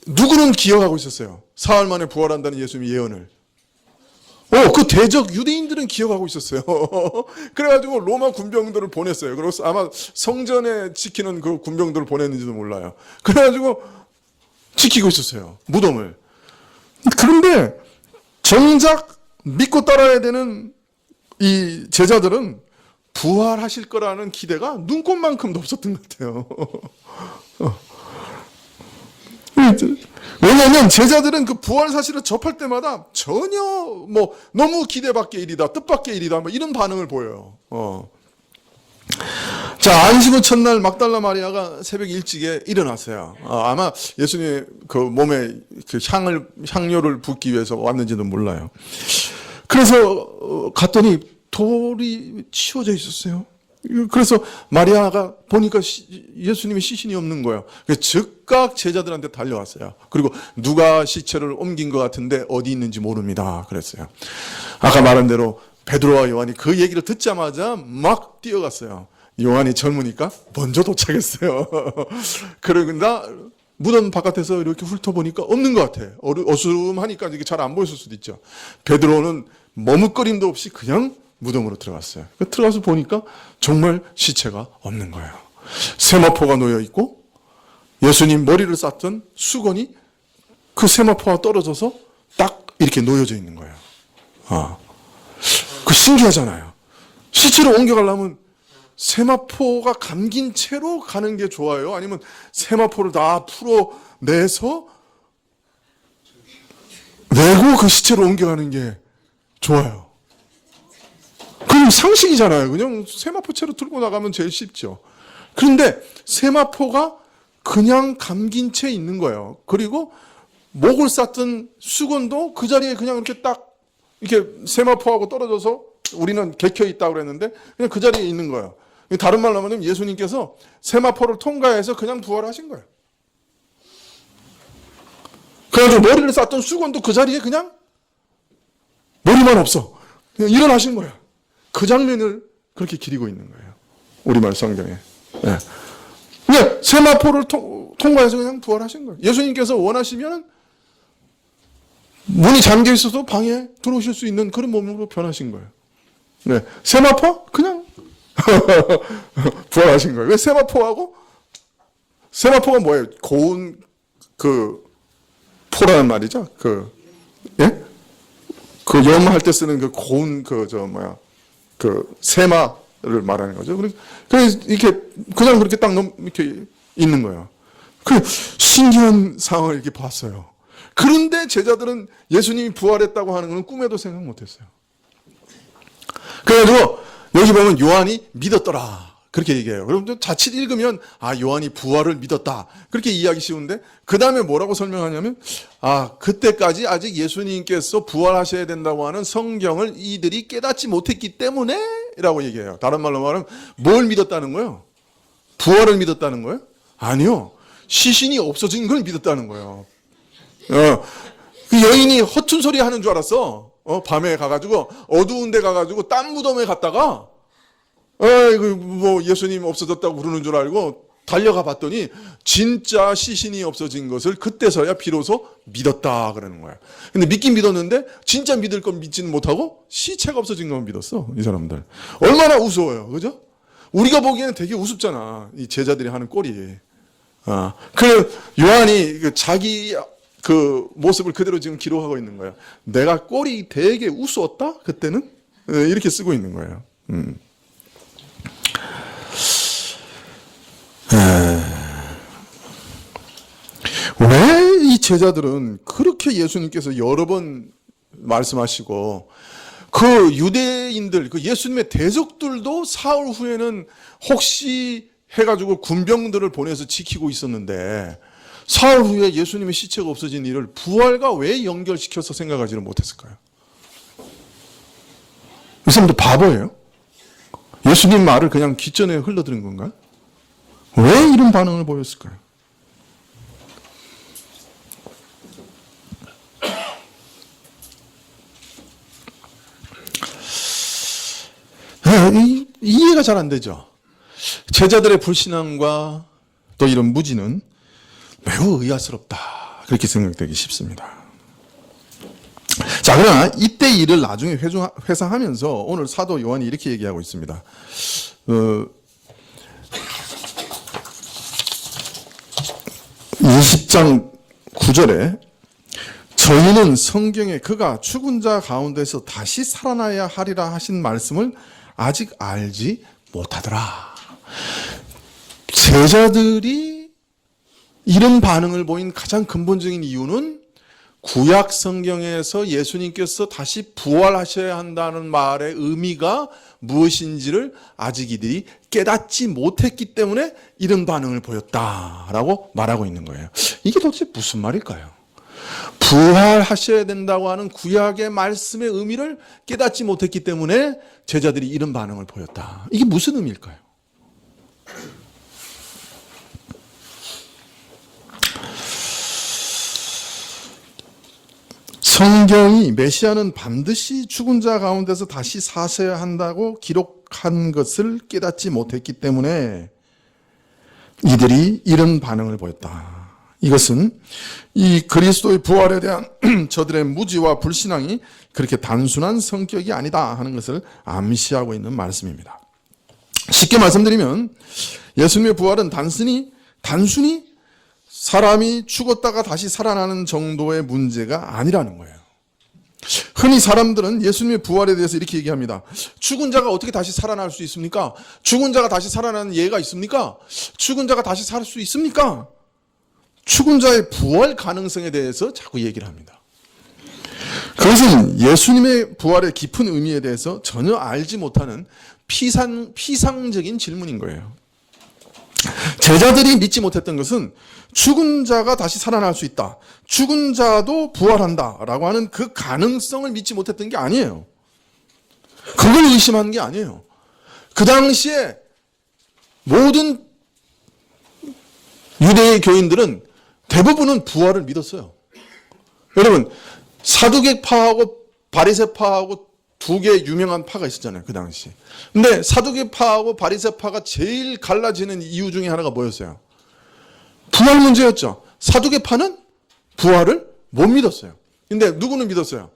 누구는 기억하고 있었어요. 사흘 만에 부활한다는 예수님의 예언을. 그 대적 유대인들은 기억하고 있었어요. 그래가지고 로마 군병들을 보냈어요. 그래서 아마 성전에 지키는 그 군병들을 보냈는지도 몰라요. 그래가지고 지키고 있었어요. 무덤을. 그런데 정작 믿고 따라야 되는 이 제자들은 부활하실 거라는 기대가 눈꽃만큼도 없었던 것 같아요. 왜냐하면 제자들은 그 부활 사실을 접할 때마다 전혀 뭐 너무 기대 밖의 일이다, 뜻 밖의 일이다, 뭐 이런 반응을 보여요. 자, 안식 후 첫날 막달라 마리아가 새벽 일찍에 일어났어요. 아마 예수님의 그 몸에 그 향료를 붓기 위해서 왔는지는 몰라요. 그래서 갔더니 돌이 치워져 있었어요. 그래서 마리아가 보니까 예수님의 시신이 없는 거예요. 그래서 즉각 제자들한테 달려왔어요. 그리고 누가 시체를 옮긴 것 같은데 어디 있는지 모릅니다. 그랬어요. 아까 말한 대로 베드로와 요한이 그 얘기를 듣자마자 막 뛰어갔어요. 요한이 젊으니까 먼저 도착했어요. 그러나 무덤 바깥에서 이렇게 훑어보니까 없는 것 같아. 어수름하니까 이게 잘 안 보였을 수도 있죠. 베드로는 머뭇거림도 없이 그냥 무덤으로 들어갔어요. 들어가서 보니까 정말 시체가 없는 거예요. 세마포가 놓여 있고 예수님 머리를 쌌던 수건이 그 세마포와 떨어져서 딱 이렇게 놓여져 있는 거예요. 그 신기하잖아요. 시체로 옮겨가려면 세마포가 감긴 채로 가는 게 좋아요? 아니면 세마포를 다 풀어내서 내고 그 시체로 옮겨가는 게 좋아요? 그럼 상식이잖아요. 그냥 세마포채로 들고 나가면 제일 쉽죠. 그런데 세마포가 그냥 감긴 채 있는 거예요. 그리고 목을 쌌던 수건도 그 자리에 그냥 이렇게 딱 이렇게 세마포하고 떨어져서 우리는 객혀 있다고 그랬는데 그냥 그 자리에 있는 거예요. 다른 말로 하면 예수님께서 세마포를 통과해서 그냥 부활하신 거예요. 그래가지고 머리를 쌌던 수건도 그 자리에 그냥 머리만 없어. 그냥 일어나신 거예요. 그 장면을 그렇게 기리고 있는 거예요. 우리말 성경에. 네. 그냥 세마포를 통과해서 그냥 부활하신 거예요. 예수님께서 원하시면 문이 잠겨 있어도 방에 들어오실 수 있는 그런 몸으로 변하신 거예요. 네. 세마포? 그냥 부활하신 거예요. 왜 세마포가 뭐예요? 고운 포라는 말이죠. 예? 그 염할 때 쓰는 그 고운 세마를 말하는 거죠. 그래서 이렇게 그냥 그렇게 딱 이렇게 있는 거예요. 그 신기한 상황을 이렇게 봤어요. 그런데 제자들은 예수님이 부활했다고 하는 건 꿈에도 생각 못했어요. 그래가지고 여기 보면 요한이 믿었더라 그렇게 얘기해요. 그럼 자칫 읽으면 요한이 부활을 믿었다 그렇게 이해하기 쉬운데 그 다음에 뭐라고 설명하냐면 그때까지 아직 예수님께서 부활하셔야 된다고 하는 성경을 이들이 깨닫지 못했기 때문에 라고 얘기해요. 다른 말로 말하면 뭘 믿었다는 거예요? 부활을 믿었다는 거예요? 아니요. 시신이 없어진 걸 믿었다는 거예요. 그 여인이 허튼 소리 하는 줄 알았어. 밤에 가가지고 어두운 데 가가지고 땀 무덤에 갔다가 예수님 없어졌다고 그러는 줄 알고 달려가 봤더니 진짜 시신이 없어진 것을 그때서야 비로소 믿었다 그러는 거야. 근데 믿긴 믿었는데 진짜 믿을 건 믿지는 못하고 시체가 없어진 건 믿었어. 이 사람들 얼마나 우스워요, 그죠? 우리가 보기에는 되게 우습잖아, 이 제자들이 하는 꼴이. 그 요한이 자기 그 모습을 그대로 지금 기록하고 있는 거예요. 내가 꼴이 되게 우스웠다 그때는 이렇게 쓰고 있는 거예요. 왜 이 제자들은 그렇게 예수님께서 여러 번 말씀하시고 그 유대인들, 그 예수님의 대적들도 사흘 후에는 혹시 해가지고 군병들을 보내서 지키고 있었는데 사흘 후에 예수님의 시체가 없어진 일을 부활과 왜 연결시켜서 생각하지를 못했을까요? 이 사람들 바보예요? 예수님 말을 그냥 귓전에 흘러들은 건가요? 왜 이런 반응을 보였을까요? 이해가 잘 안 되죠. 제자들의 불신앙과 또 이런 무지는 매우 의아스럽다 그렇게 생각되기 쉽습니다. 자, 그러나 이때 일을 나중에 회상하면서 오늘 사도 요한이 이렇게 얘기하고 있습니다. 20장 9절에 저희는 성경에 그가 죽은 자 가운데서 다시 살아나야 하리라 하신 말씀을 아직 알지 못하더라. 제자들이 이런 반응을 보인 가장 근본적인 이유는 구약 성경에서 예수님께서 다시 부활하셔야 한다는 말의 의미가 무엇인지를 아직 이들이 깨닫지 못했기 때문에 이런 반응을 보였다라고 말하고 있는 거예요. 이게 도대체 무슨 말일까요? 부활하셔야 된다고 하는 구약의 말씀의 의미를 깨닫지 못했기 때문에 제자들이 이런 반응을 보였다. 이게 무슨 의미일까요? 성경이 메시아는 반드시 죽은 자 가운데서 다시 사셔야 한다고 기록한 것을 깨닫지 못했기 때문에 이들이 이런 반응을 보였다. 이것은 이 그리스도의 부활에 대한 저들의 무지와 불신앙이 그렇게 단순한 성격이 아니다 하는 것을 암시하고 있는 말씀입니다. 쉽게 말씀드리면 예수님의 부활은 단순히 사람이 죽었다가 다시 살아나는 정도의 문제가 아니라는 거예요. 흔히 사람들은 예수님의 부활에 대해서 이렇게 얘기합니다. 죽은 자가 어떻게 다시 살아날 수 있습니까? 죽은 자가 다시 살아나는 예가 있습니까? 죽은 자가 다시 살 수 있습니까? 죽은 자의 부활 가능성에 대해서 자꾸 얘기를 합니다. 그것은 예수님의 부활의 깊은 의미에 대해서 전혀 알지 못하는 피상적인 질문인 거예요. 제자들이 믿지 못했던 것은 죽은 자가 다시 살아날 수 있다. 죽은 자도 부활한다. 라고 하는 그 가능성을 믿지 못했던 게 아니에요. 그걸 의심한 게 아니에요. 그 당시에 모든 유대의 교인들은 대부분은 부활을 믿었어요. 여러분, 사두개파하고 바리새파하고 두 개 유명한 파가 있었잖아요. 그 당시. 근데 사두개파하고 바리새파가 제일 갈라지는 이유 중에 하나가 뭐였어요? 부활 문제였죠. 사두개파는 부활을 못 믿었어요. 근데 누구는 믿었어요?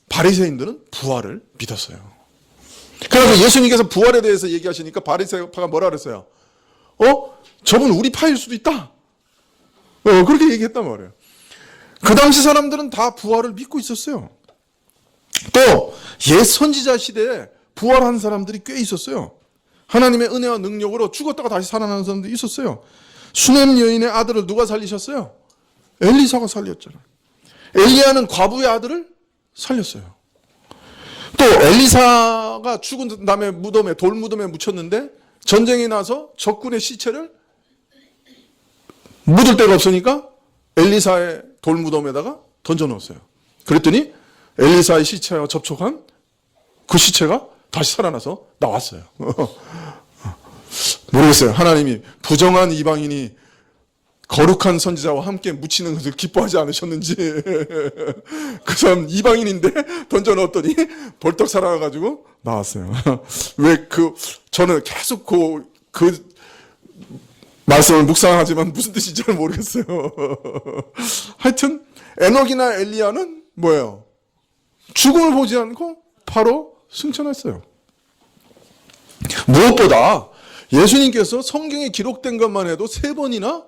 바리새인들은 부활을 믿었어요. 그래서 예수님께서 부활에 대해서 얘기하시니까 바리새파가 뭐라 그랬어요? 저분 우리 파일 수도 있다. 그렇게 얘기했단 말이에요. 그 당시 사람들은 다 부활을 믿고 있었어요. 또 옛 선지자 시대에 부활한 사람들이 꽤 있었어요. 하나님의 은혜와 능력으로 죽었다가 다시 살아나는 사람들이 있었어요. 수넴 여인의 아들을 누가 살리셨어요? 엘리사가 살렸잖아요. 엘리야는 과부의 아들을 살렸어요. 또 엘리사가 죽은 다음에 돌무덤에 묻혔는데 전쟁이 나서 적군의 시체를 묻을 데가 없으니까 엘리사의 돌무덤에다가 던져놓았어요. 그랬더니 엘리사의 시체와 접촉한 그 시체가 다시 살아나서 나왔어요. 모르겠어요. 하나님이 부정한 이방인이 거룩한 선지자와 함께 묻히는 것을 기뻐하지 않으셨는지. 그 사람 이방인인데 던져넣었더니 벌떡 살아나가지고 나왔어요. 저는 계속 그 말씀을 묵상하지만 무슨 뜻인지 잘 모르겠어요. 하여튼 에녹이나 엘리야는 뭐예요? 죽음을 보지 않고 바로 승천했어요. 무엇보다 예수님께서 성경에 기록된 것만 해도 3번이나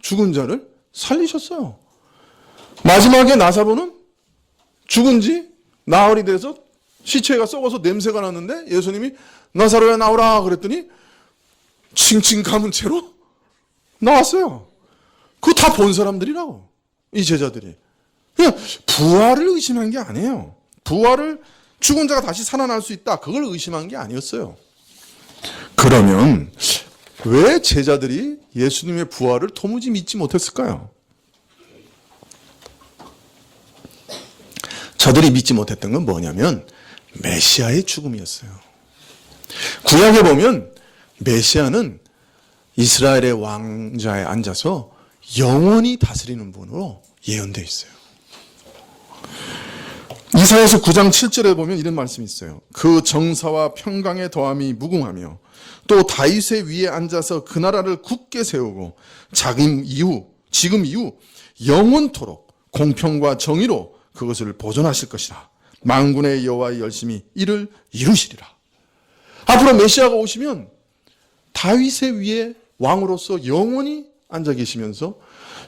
죽은 자를 살리셨어요. 마지막에 나사로는 죽은 지 나흘이 돼서 시체가 썩어서 냄새가 났는데 예수님이 나사로야 나오라 그랬더니 칭칭 감은 채로 나왔어요. 그거 다 본 사람들이라고. 이 제자들이. 그냥 부활을 의심한 게 아니에요. 부활을 죽은 자가 다시 살아날 수 있다. 그걸 의심한 게 아니었어요. 그러면 왜 제자들이 예수님의 부활을 도무지 믿지 못했을까요? 저들이 믿지 못했던 건 뭐냐면 메시아의 죽음이었어요. 구약에 보면 메시아는 이스라엘의 왕좌에 앉아서 영원히 다스리는 분으로 예언되어 있어요. 이사야서 9장 7절에 보면 이런 말씀이 있어요. 그 정사와 평강의 더함이 무궁하며 또 다윗의 위에 앉아서 그 나라를 굳게 세우고 지금 이후 영원토록 공평과 정의로 그것을 보존하실 것이라. 만군의 여호와의 열심히 이를 이루시리라. 앞으로 메시아가 오시면 다윗의 위에 왕으로서 영원히 앉아 계시면서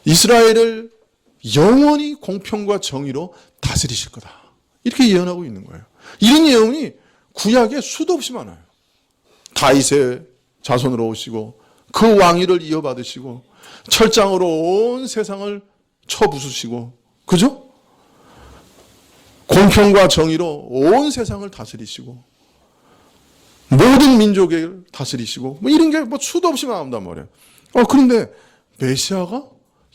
이스라엘을 영원히 공평과 정의로 다스리실 거다. 이렇게 예언하고 있는 거예요. 이런 예언이 구약에 수도 없이 많아요. 다윗의 자손으로 오시고 그 왕위를 이어받으시고 철장으로 온 세상을 쳐부수시고, 그죠? 공평과 정의로 온 세상을 다스리시고 모든 민족을 다스리시고 이런 게 수도 없이 나온단 말이에요. 그런데 메시아가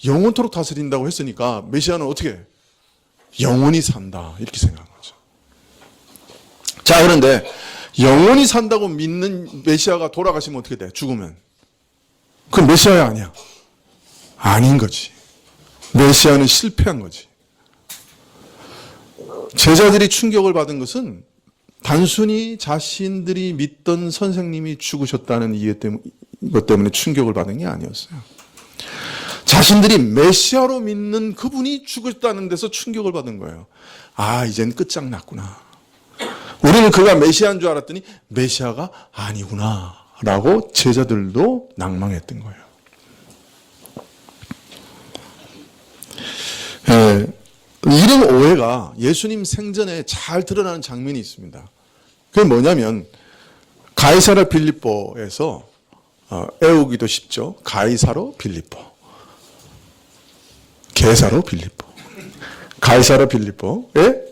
영원토록 다스린다고 했으니까 메시아는 어떻게 해? 영원히 산다 이렇게 생각한 거죠. 자, 그런데 영원히 산다고 믿는 메시아가 돌아가시면 어떻게 돼? 죽으면. 그건 메시아야 아니야? 아닌 거지. 메시아는 실패한 거지. 제자들이 충격을 받은 것은 단순히 자신들이 믿던 선생님이 죽으셨다는 것 때문에 충격을 받은 게 아니었어요. 자신들이 메시아로 믿는 그분이 죽었다는 데서 충격을 받은 거예요. 이젠 끝장났구나. 우리는 그가 메시아인 줄 알았더니 메시아가 아니구나 라고 제자들도 낭망했던 거예요. 이런 오해가 예수님 생전에 잘 드러나는 장면이 있습니다. 그게 뭐냐면 가이사라 빌립보에서 애우기도 쉽죠. 가이사로 빌립보. 게사로 빌립보. 가이사라 빌립보에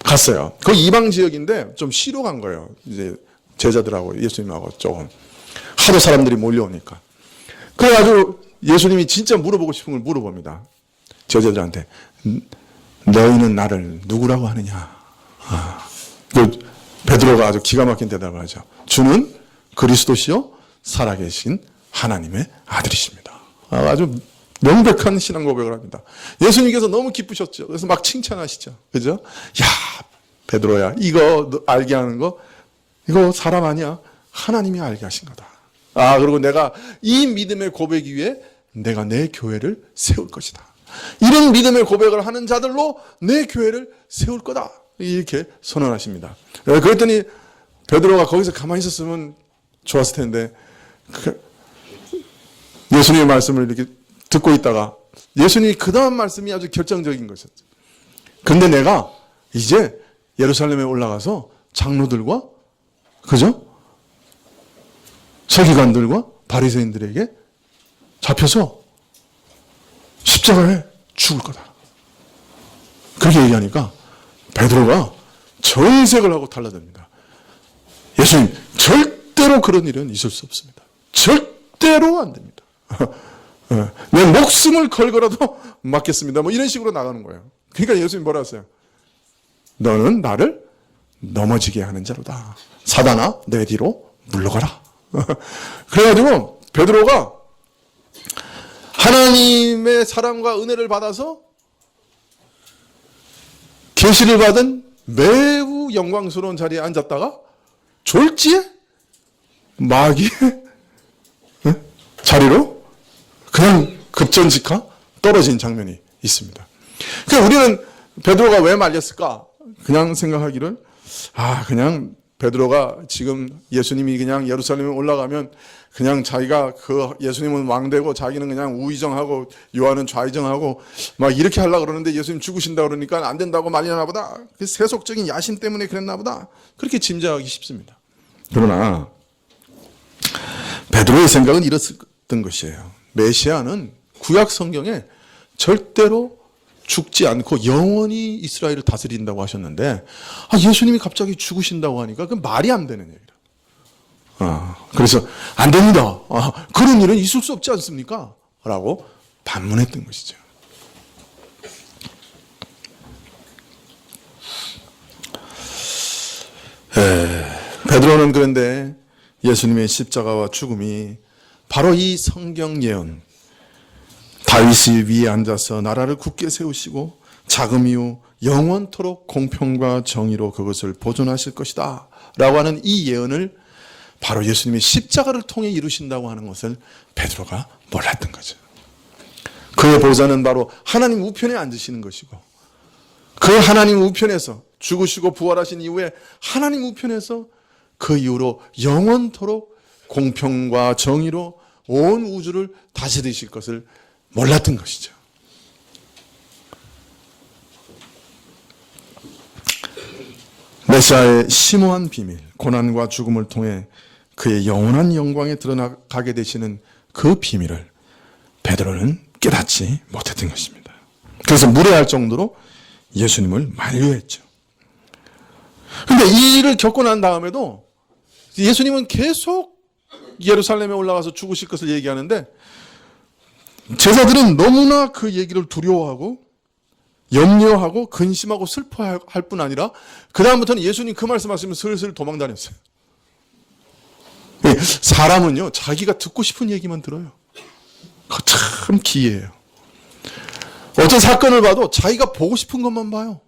갔어요. 그 이방 지역인데 좀 쉬러 간 거예요. 이제 제자들하고 예수님하고 조금. 하도 사람들이 몰려오니까. 그래가지고 예수님이 진짜 물어보고 싶은 걸 물어봅니다. 제자들한테. 너희는 나를 누구라고 하느냐? 베드로가 아주 기가 막힌 대답을 하죠. 주는 그리스도시요 살아계신 하나님의 아들이십니다. 아주 명백한 신앙 고백을 합니다. 예수님께서 너무 기쁘셨죠. 그래서 막 칭찬하시죠. 그죠? 야, 베드로야, 이거 너 알게 하는 거, 이거 사람 아니야. 하나님이 알게 하신 거다. 그리고 내가 이 믿음의 고백 위에 내가 내 교회를 세울 것이다. 이런 믿음의 고백을 하는 자들로 내 교회를 세울 거다. 이렇게 선언하십니다. 그랬더니 베드로가 거기서 가만히 있었으면 좋았을 텐데 예수님의 말씀을 이렇게 듣고 있다가 예수님이 그 다음 말씀이 아주 결정적인 것이었죠. 근데 내가 이제 예루살렘에 올라가서 장로들과 그죠? 서기관들과 바리새인들에게 잡혀서 십자가에 죽을 거다. 그렇게 얘기하니까 베드로가 정색을 하고 달라듭니다. 예수님, 절대로 그런 일은 있을 수 없습니다. 절대로 안 됩니다. 내 목숨을 걸고라도 맡겠습니다. 뭐 이런 식으로 나가는 거예요. 그러니까 예수님 뭐라 하세요? 너는 나를 넘어지게 하는 자로다. 사단아, 내 뒤로 물러가라. 그래가지고 베드로가 하나님의 사랑과 은혜를 받아서 계시를 받은 매우 영광스러운 자리에 앉았다가 졸지에 마귀의 자리로 그냥 급전직하 떨어진 장면이 있습니다. 그러니까 우리는 베드로가 왜 말렸을까? 그냥 생각하기를 그냥 베드로가 지금 예수님이 그냥 예루살렘에 올라가면 그냥 자기가 그 예수님은 왕되고 자기는 그냥 우의정하고 요한은 좌의정하고 막 이렇게 하려고 그러는데 예수님 죽으신다 그러니까 안 된다고 말리나 보다. 그 세속적인 야심 때문에 그랬나 보다. 그렇게 짐작하기 쉽습니다. 그러나 베드로의 생각은 이랬던 것이에요. 메시아는 구약 성경에 절대로 죽지 않고 영원히 이스라엘을 다스린다고 하셨는데 예수님이 갑자기 죽으신다고 하니까 그건 말이 안 되는 얘기라. 그래서 안 됩니다. 그런 일은 있을 수 없지 않습니까? 라고 반문했던 것이죠. 베드로는 그런데 예수님의 십자가와 죽음이 바로 이 성경 예언, 다윗이 위에 앉아서 나라를 굳게 세우시고 자금 이후 영원토록 공평과 정의로 그것을 보존하실 것이다 라고 하는 이 예언을 바로 예수님이 십자가를 통해 이루신다고 하는 것을 베드로가 몰랐던 거죠. 그의 보좌는 바로 하나님 우편에 앉으시는 것이고 그 하나님 우편에서 죽으시고 부활하신 이후에 하나님 우편에서 그 이후로 영원토록 공평과 정의로 온 우주를 다스리실 것을 몰랐던 것이죠. 메시아의 심오한 비밀, 고난과 죽음을 통해 그의 영원한 영광에 드러나가게 되시는 그 비밀을 베드로는 깨닫지 못했던 것입니다. 그래서 무례할 정도로 예수님을 만류했죠. 그런데 이 일을 겪고 난 다음에도 예수님은 계속 예루살렘에 올라가서 죽으실 것을 얘기하는데 제자들은 너무나 그 얘기를 두려워하고 염려하고 근심하고 슬퍼할 뿐 아니라 그 다음부터는 예수님 그 말씀하시면 슬슬 도망 다녔어요. 사람은요 자기가 듣고 싶은 얘기만 들어요. 그거 참 기이해요. 어떤 사건을 봐도 자기가 보고 싶은 것만 봐요.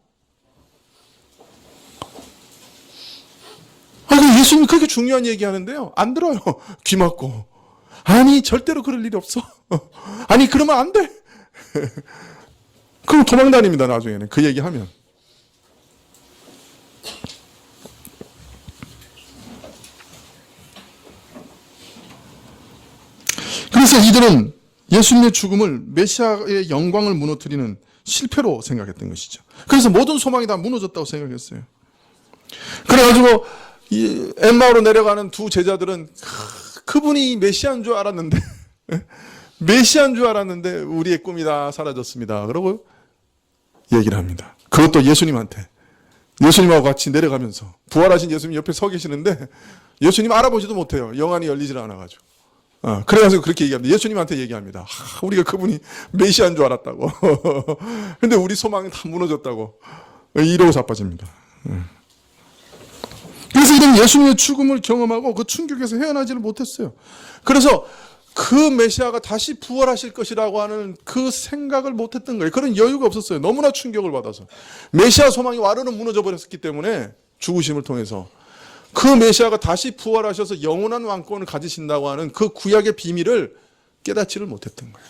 예수님이 그렇게 중요한 얘기 하는데요 안 들어요. 귀 막고. 아니 절대로 그럴 일이 없어. 아니 그러면 안 돼. 그럼 도망 다닙니다. 나중에는 그 얘기하면. 그래서 이들은 예수님의 죽음을 메시아의 영광을 무너뜨리는 실패로 생각했던 것이죠. 그래서 모든 소망이 다 무너졌다고 생각했어요. 그래가지고 이 엠마오로 내려가는 두 제자들은 그분이 메시아인 줄 알았는데 메시아인 줄 알았는데 우리의 꿈이 다 사라졌습니다. 그러고 얘기를 합니다. 그것도 예수님한테. 예수님하고 같이 내려가면서 부활하신 예수님 옆에 서 계시는데 예수님 알아보지도 못해요. 영안이 열리질 않아가지고. 그래가지고 그렇게 얘기합니다. 예수님한테 얘기합니다. 우리가 그분이 메시아인 줄 알았다고. 근데 우리 소망이 다 무너졌다고. 이러고 자빠집니다. 그래서 이들은 예수님의 죽음을 경험하고 그 충격에서 헤어나지를 못했어요. 그래서 그 메시아가 다시 부활하실 것이라고 하는 그 생각을 못했던 거예요. 그런 여유가 없었어요. 너무나 충격을 받아서. 메시아 소망이 와르르 무너져 버렸기 때문에 죽으심을 통해서 그 메시아가 다시 부활하셔서 영원한 왕권을 가지신다고 하는 그 구약의 비밀을 깨닫지를 못했던 거예요.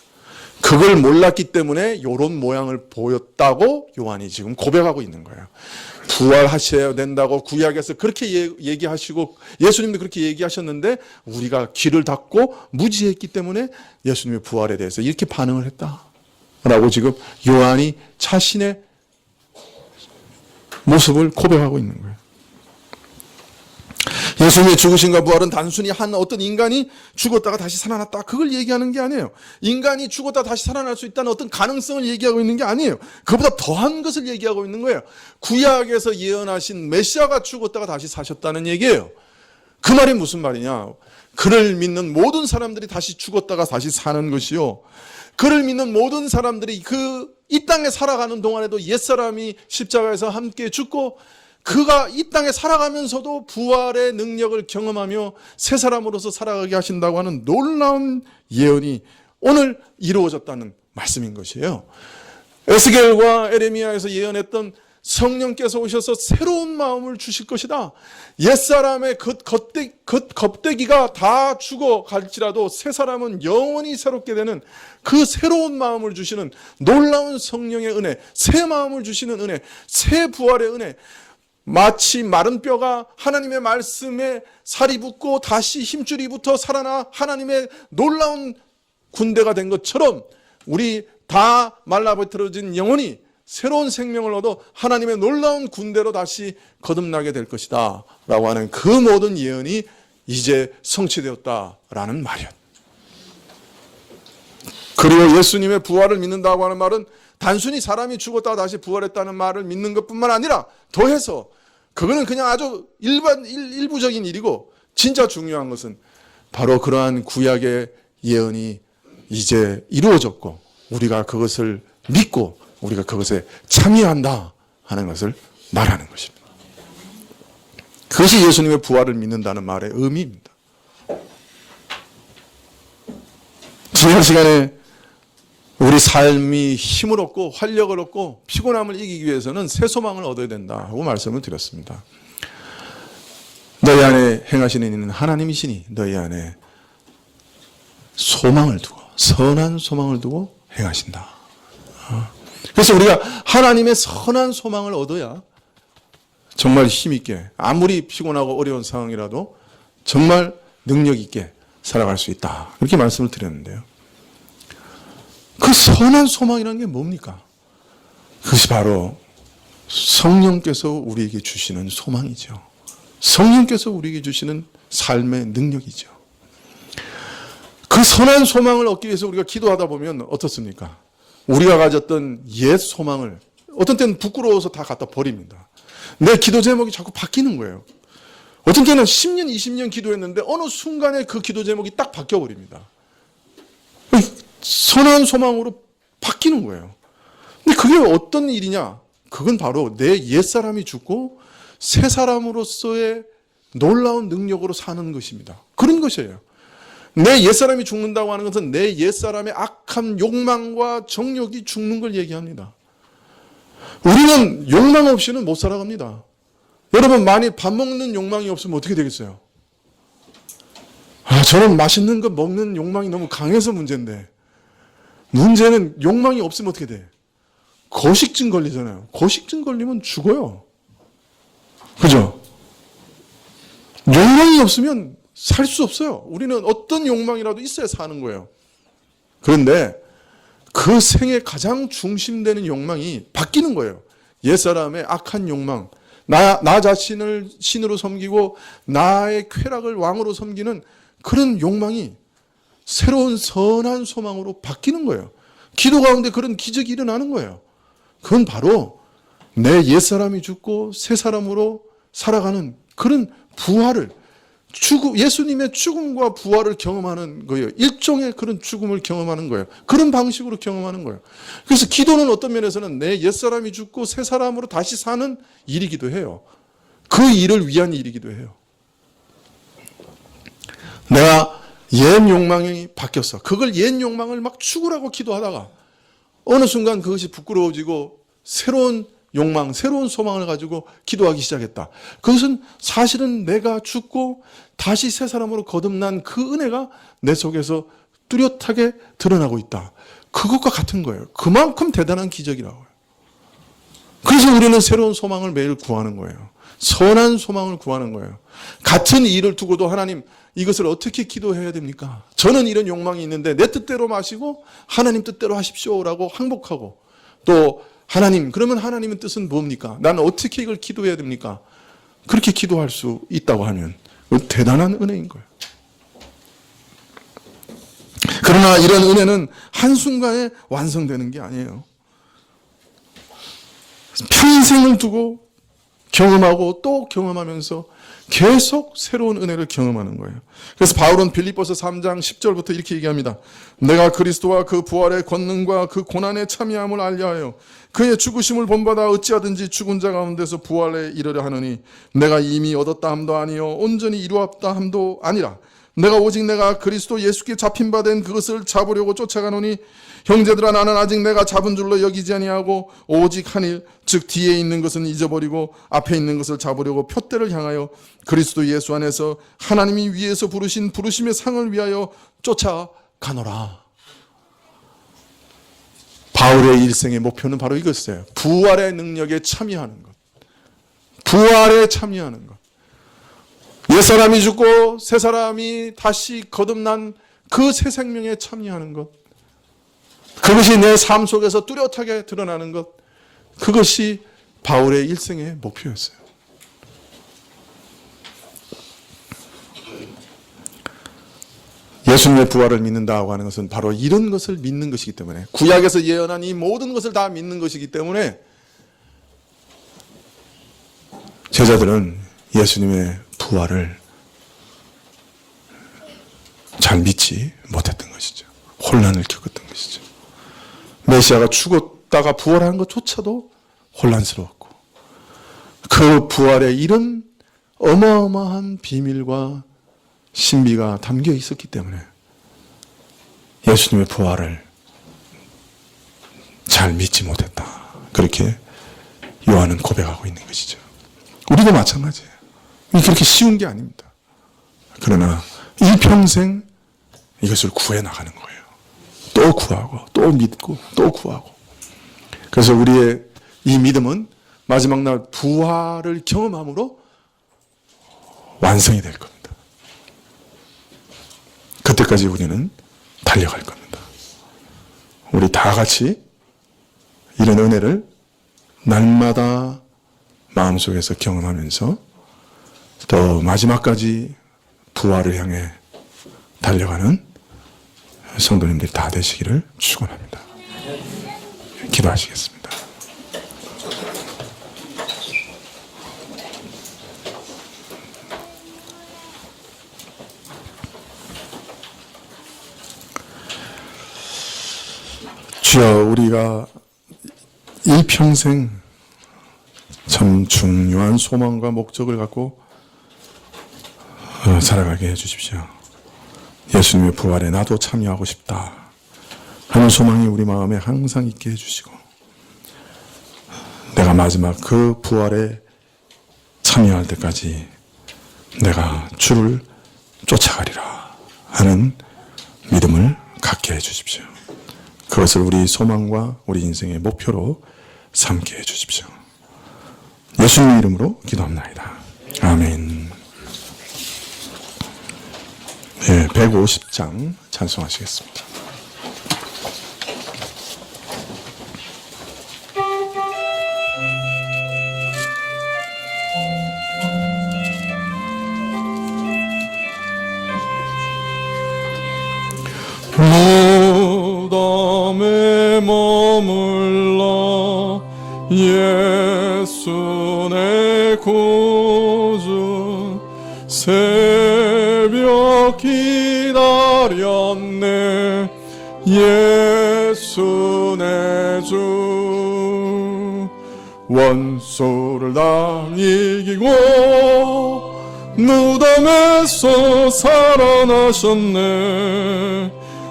그걸 몰랐기 때문에 이런 모양을 보였다고 요한이 지금 고백하고 있는 거예요. 부활하셔야 된다고 구약에서 그렇게 얘기하시고 예수님도 그렇게 얘기하셨는데 우리가 귀를 닫고 무지했기 때문에 예수님의 부활에 대해서 이렇게 반응을 했다라고 지금 요한이 자신의 모습을 고백하고 있는 거예요. 예수님의 죽으심과 부활은 단순히 한 어떤 인간이 죽었다가 다시 살아났다 그걸 얘기하는 게 아니에요. 인간이 죽었다 다시 살아날 수 있다는 어떤 가능성을 얘기하고 있는 게 아니에요. 그보다 더한 것을 얘기하고 있는 거예요. 구약에서 예언하신 메시아가 죽었다가 다시 사셨다는 얘기예요. 그 말이 무슨 말이냐. 그를 믿는 모든 사람들이 다시 죽었다가 다시 사는 것이요. 그를 믿는 모든 사람들이 이 땅에 살아가는 동안에도 옛사람이 십자가에서 함께 죽고 그가 이 땅에 살아가면서도 부활의 능력을 경험하며 새 사람으로서 살아가게 하신다고 하는 놀라운 예언이 오늘 이루어졌다는 말씀인 것이에요. 에스겔과 에레미야에서 예언했던 성령께서 오셔서 새로운 마음을 주실 것이다. 옛사람의 겁대기가 다 죽어갈지라도 새 사람은 영원히 새롭게 되는 그 새로운 마음을 주시는 놀라운 성령의 은혜, 새 마음을 주시는 은혜, 새 부활의 은혜, 마치 마른 뼈가 하나님의 말씀에 살이 붙고 다시 힘줄이 붙어 살아나 하나님의 놀라운 군대가 된 것처럼 우리 다 말라비틀어진 영혼이 새로운 생명을 얻어 하나님의 놀라운 군대로 다시 거듭나게 될 것이다 라고 하는 그 모든 예언이 이제 성취되었다라는 말이었. 그리고 예수님의 부활을 믿는다고 하는 말은 단순히 사람이 죽었다가 다시 부활했다는 말을 믿는 것뿐만 아니라 더해서 그거는 그냥 아주 일부적인 일이고 진짜 중요한 것은 바로 그러한 구약의 예언이 이제 이루어졌고 우리가 그것을 믿고 우리가 그것에 참여한다 하는 것을 말하는 것입니다. 그것이 예수님의 부활을 믿는다는 말의 의미입니다. 지난 시간에 우리 삶이 힘을 얻고 활력을 얻고 피곤함을 이기기 위해서는 새 소망을 얻어야 된다고 말씀을 드렸습니다. 너희 안에 행하시는 이는 하나님이시니 너희 안에 소망을 두고 선한 소망을 두고 행하신다. 그래서 우리가 하나님의 선한 소망을 얻어야 정말 힘있게 아무리 피곤하고 어려운 상황이라도 정말 능력 있게 살아갈 수 있다. 그렇게 말씀을 드렸는데요. 그 선한 소망이라는 게 뭡니까? 그것이 바로 성령께서 우리에게 주시는 소망이죠. 성령께서 우리에게 주시는 삶의 능력이죠. 그 선한 소망을 얻기 위해서 우리가 기도하다 보면 어떻습니까? 우리가 가졌던 옛 소망을 어떤 때는 부끄러워서 다 갖다 버립니다. 내 기도 제목이 자꾸 바뀌는 거예요. 어떤 때는 10년, 20년 기도했는데 어느 순간에 그 기도 제목이 딱 바뀌어버립니다. 선한 소망으로 바뀌는 거예요. 근데 그게 어떤 일이냐? 그건 바로 내 옛사람이 죽고 새 사람으로서의 놀라운 능력으로 사는 것입니다. 그런 것이에요. 내 옛사람이 죽는다고 하는 것은 내 옛사람의 악한 욕망과 정욕이 죽는 걸 얘기합니다. 우리는 욕망 없이는 못 살아갑니다. 여러분, 만일 밥 먹는 욕망이 없으면 어떻게 되겠어요? 저는 맛있는 거 먹는 욕망이 너무 강해서 문제인데 문제는 욕망이 없으면 어떻게 돼? 거식증 걸리잖아요. 거식증 걸리면 죽어요. 그죠? 욕망이 없으면 살 수 없어요. 우리는 어떤 욕망이라도 있어야 사는 거예요. 그런데 그 생의 가장 중심되는 욕망이 바뀌는 거예요. 옛사람의 악한 욕망, 나 자신을 신으로 섬기고 나의 쾌락을 왕으로 섬기는 그런 욕망이 새로운 선한 소망으로 바뀌는 거예요. 기도 가운데 그런 기적이 일어나는 거예요. 그건 바로 내 옛사람이 죽고 새 사람으로 살아가는 그런 부활을, 예수님의 죽음과 부활을 경험하는 거예요. 일종의 그런 죽음을 경험하는 거예요. 그런 방식으로 경험하는 거예요. 그래서 기도는 어떤 면에서는 내 옛사람이 죽고 새 사람으로 다시 사는 일이기도 해요. 그 일을 위한 일이기도 해요. 내가 옛 욕망이 바뀌었어. 그걸 옛 욕망을 막 죽으라고 기도하다가 어느 순간 그것이 부끄러워지고 새로운 욕망, 새로운 소망을 가지고 기도하기 시작했다. 그것은 사실은 내가 죽고 다시 새 사람으로 거듭난 그 은혜가 내 속에서 뚜렷하게 드러나고 있다. 그것과 같은 거예요. 그만큼 대단한 기적이라고요. 그래서 우리는 새로운 소망을 매일 구하는 거예요. 선한 소망을 구하는 거예요. 같은 일을 두고도 하나님 이것을 어떻게 기도해야 됩니까? 저는 이런 욕망이 있는데 내 뜻대로 마시고 하나님 뜻대로 하십시오라고 항복하고, 또 하나님, 그러면 하나님의 뜻은 뭡니까? 나는 어떻게 이걸 기도해야 됩니까? 그렇게 기도할 수 있다고 하면 대단한 은혜인 거예요. 그러나 이런 은혜는 한순간에 완성되는 게 아니에요. 평생을 두고 경험하고 또 경험하면서 계속 새로운 은혜를 경험하는 거예요. 그래서 바울은 빌립보서 3장 10절부터 이렇게 얘기합니다. 내가 그리스도와 그 부활의 권능과 그 고난의 참여함을 알려하여 그의 죽으심을 본받아 어찌하든지 죽은 자 가운데서 부활에 이르려 하느니 내가 이미 얻었다 함도 아니요 온전히 이루었다 함도 아니라 오직 내가 그리스도 예수께 잡힌 바 된 그것을 잡으려고 쫓아가노니 형제들아 나는 아직 내가 잡은 줄로 여기지 아니하고 오직 한 일 즉 뒤에 있는 것은 잊어버리고 앞에 있는 것을 잡으려고 표대를 향하여 그리스도 예수 안에서 하나님이 위에서 부르신 부르심의 상을 위하여 쫓아가노라. 바울의 일생의 목표는 바로 이것이에요. 부활의 능력에 참여하는 것. 부활에 참여하는 것. 옛사람이 죽고 새 사람이 다시 거듭난 그 새 생명에 참여하는 것. 그것이 내 삶 속에서 뚜렷하게 드러나는 것. 그것이 바울의 일생의 목표였어요. 예수님의 부활을 믿는다고 하는 것은 바로 이런 것을 믿는 것이기 때문에, 구약에서 예언한 이 모든 것을 다 믿는 것이기 때문에 제자들은 예수님의 부활을 잘 믿지 못했던 것이죠. 혼란을 겪었던 것이죠. 메시아가 죽었다가 부활하는 것조차도 혼란스러웠고, 그 부활에 이런 어마어마한 비밀과 신비가 담겨 있었기 때문에 예수님의 부활을 잘 믿지 못했다. 그렇게 요한은 고백하고 있는 것이죠. 우리도 마찬가지예요. 그렇게 쉬운 게 아닙니다. 그러나 일평생 이것을 구해 나가는 거예요. 또 구하고 또 믿고 또 구하고. 그래서 우리의 이 믿음은 마지막 날 부활을 경험함으로 완성이 될 겁니다. 그때까지 우리는 달려갈 겁니다. 우리 다 같이 이런 은혜를 날마다 마음속에서 경험하면서 또 마지막까지 부활을 향해 달려가는 성도님들 다 되시기를 축원합니다. 기도하시겠습니다. 주여, 우리가 일평생 참 중요한 소망과 목적을 갖고 살아가게 해주십시오. 예수님의 부활에 나도 참여하고 싶다 하는 소망이 우리 마음에 항상 있게 해주시고, 내가 마지막 그 부활에 참여할 때까지 내가 주를 쫓아가리라 하는 믿음을 갖게 해주십시오. 그것을 우리 소망과 우리 인생의 목표로 삼게 해주십시오. 예수님의 이름으로 기도합나이다. 아멘. 네, 150장 찬송하시겠습니다. 구주 새벽 기다렸네 예수 내 주 원수를 다 이기고 무덤에서 살아나셨네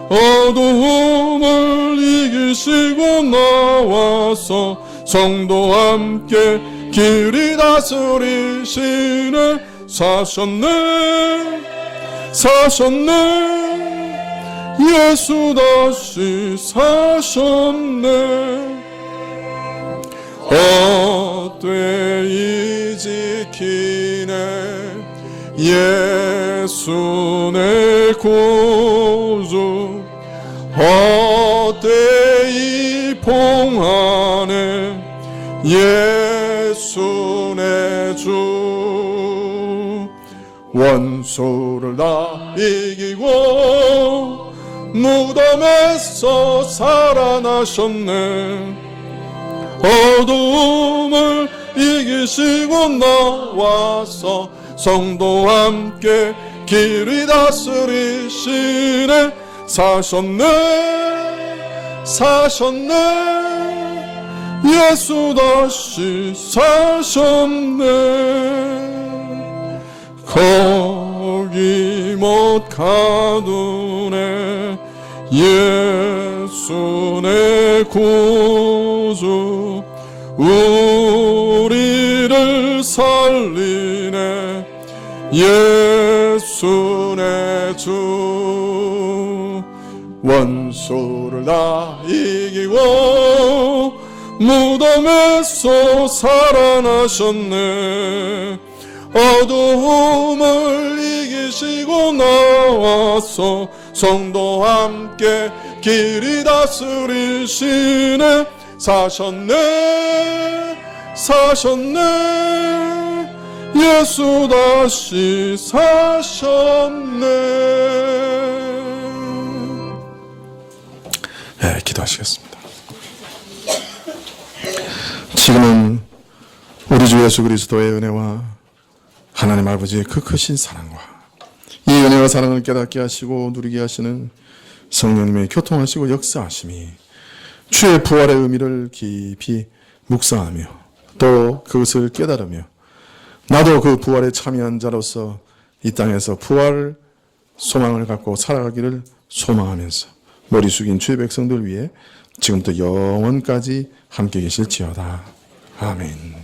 어두움을 이기시고 나와서 성도와 함께 길이 다스리시네 사셨네 예수 다시 사셨네 헛되이 지키네 예수 내 구주 헛되이 봉하네 예수 내 주 원수를 다 이기고 무덤에서 살아나셨네 어두움을 이기시고 나와서 성도와 함께 길이 다스리시네 사셨네 예수 다시 사셨네 거기 못 가두네 예수 내 구주 우리를 살리네 예수 내 주 원수를 다 이기고 무덤에서 살아나셨네 어두움을 이기시고 나와서 성도와 함께 길이 다스리시네 사셨네 예수 다시 사셨네. 네, 기도하시겠습니다. 지금은 우리 주 예수 그리스도의 은혜와 하나님 아버지의 그 크신 사랑과 이 은혜와 사랑을 깨닫게 하시고 누리게 하시는 성령님의 교통하시고 역사하심이 주의 부활의 의미를 깊이 묵상하며 또 그것을 깨달으며 나도 그 부활에 참여한 자로서 이 땅에서 부활 소망을 갖고 살아가기를 소망하면서 머리 숙인 주의 백성들 위해 지금부터 영원까지 함께 계실지어다. 아멘.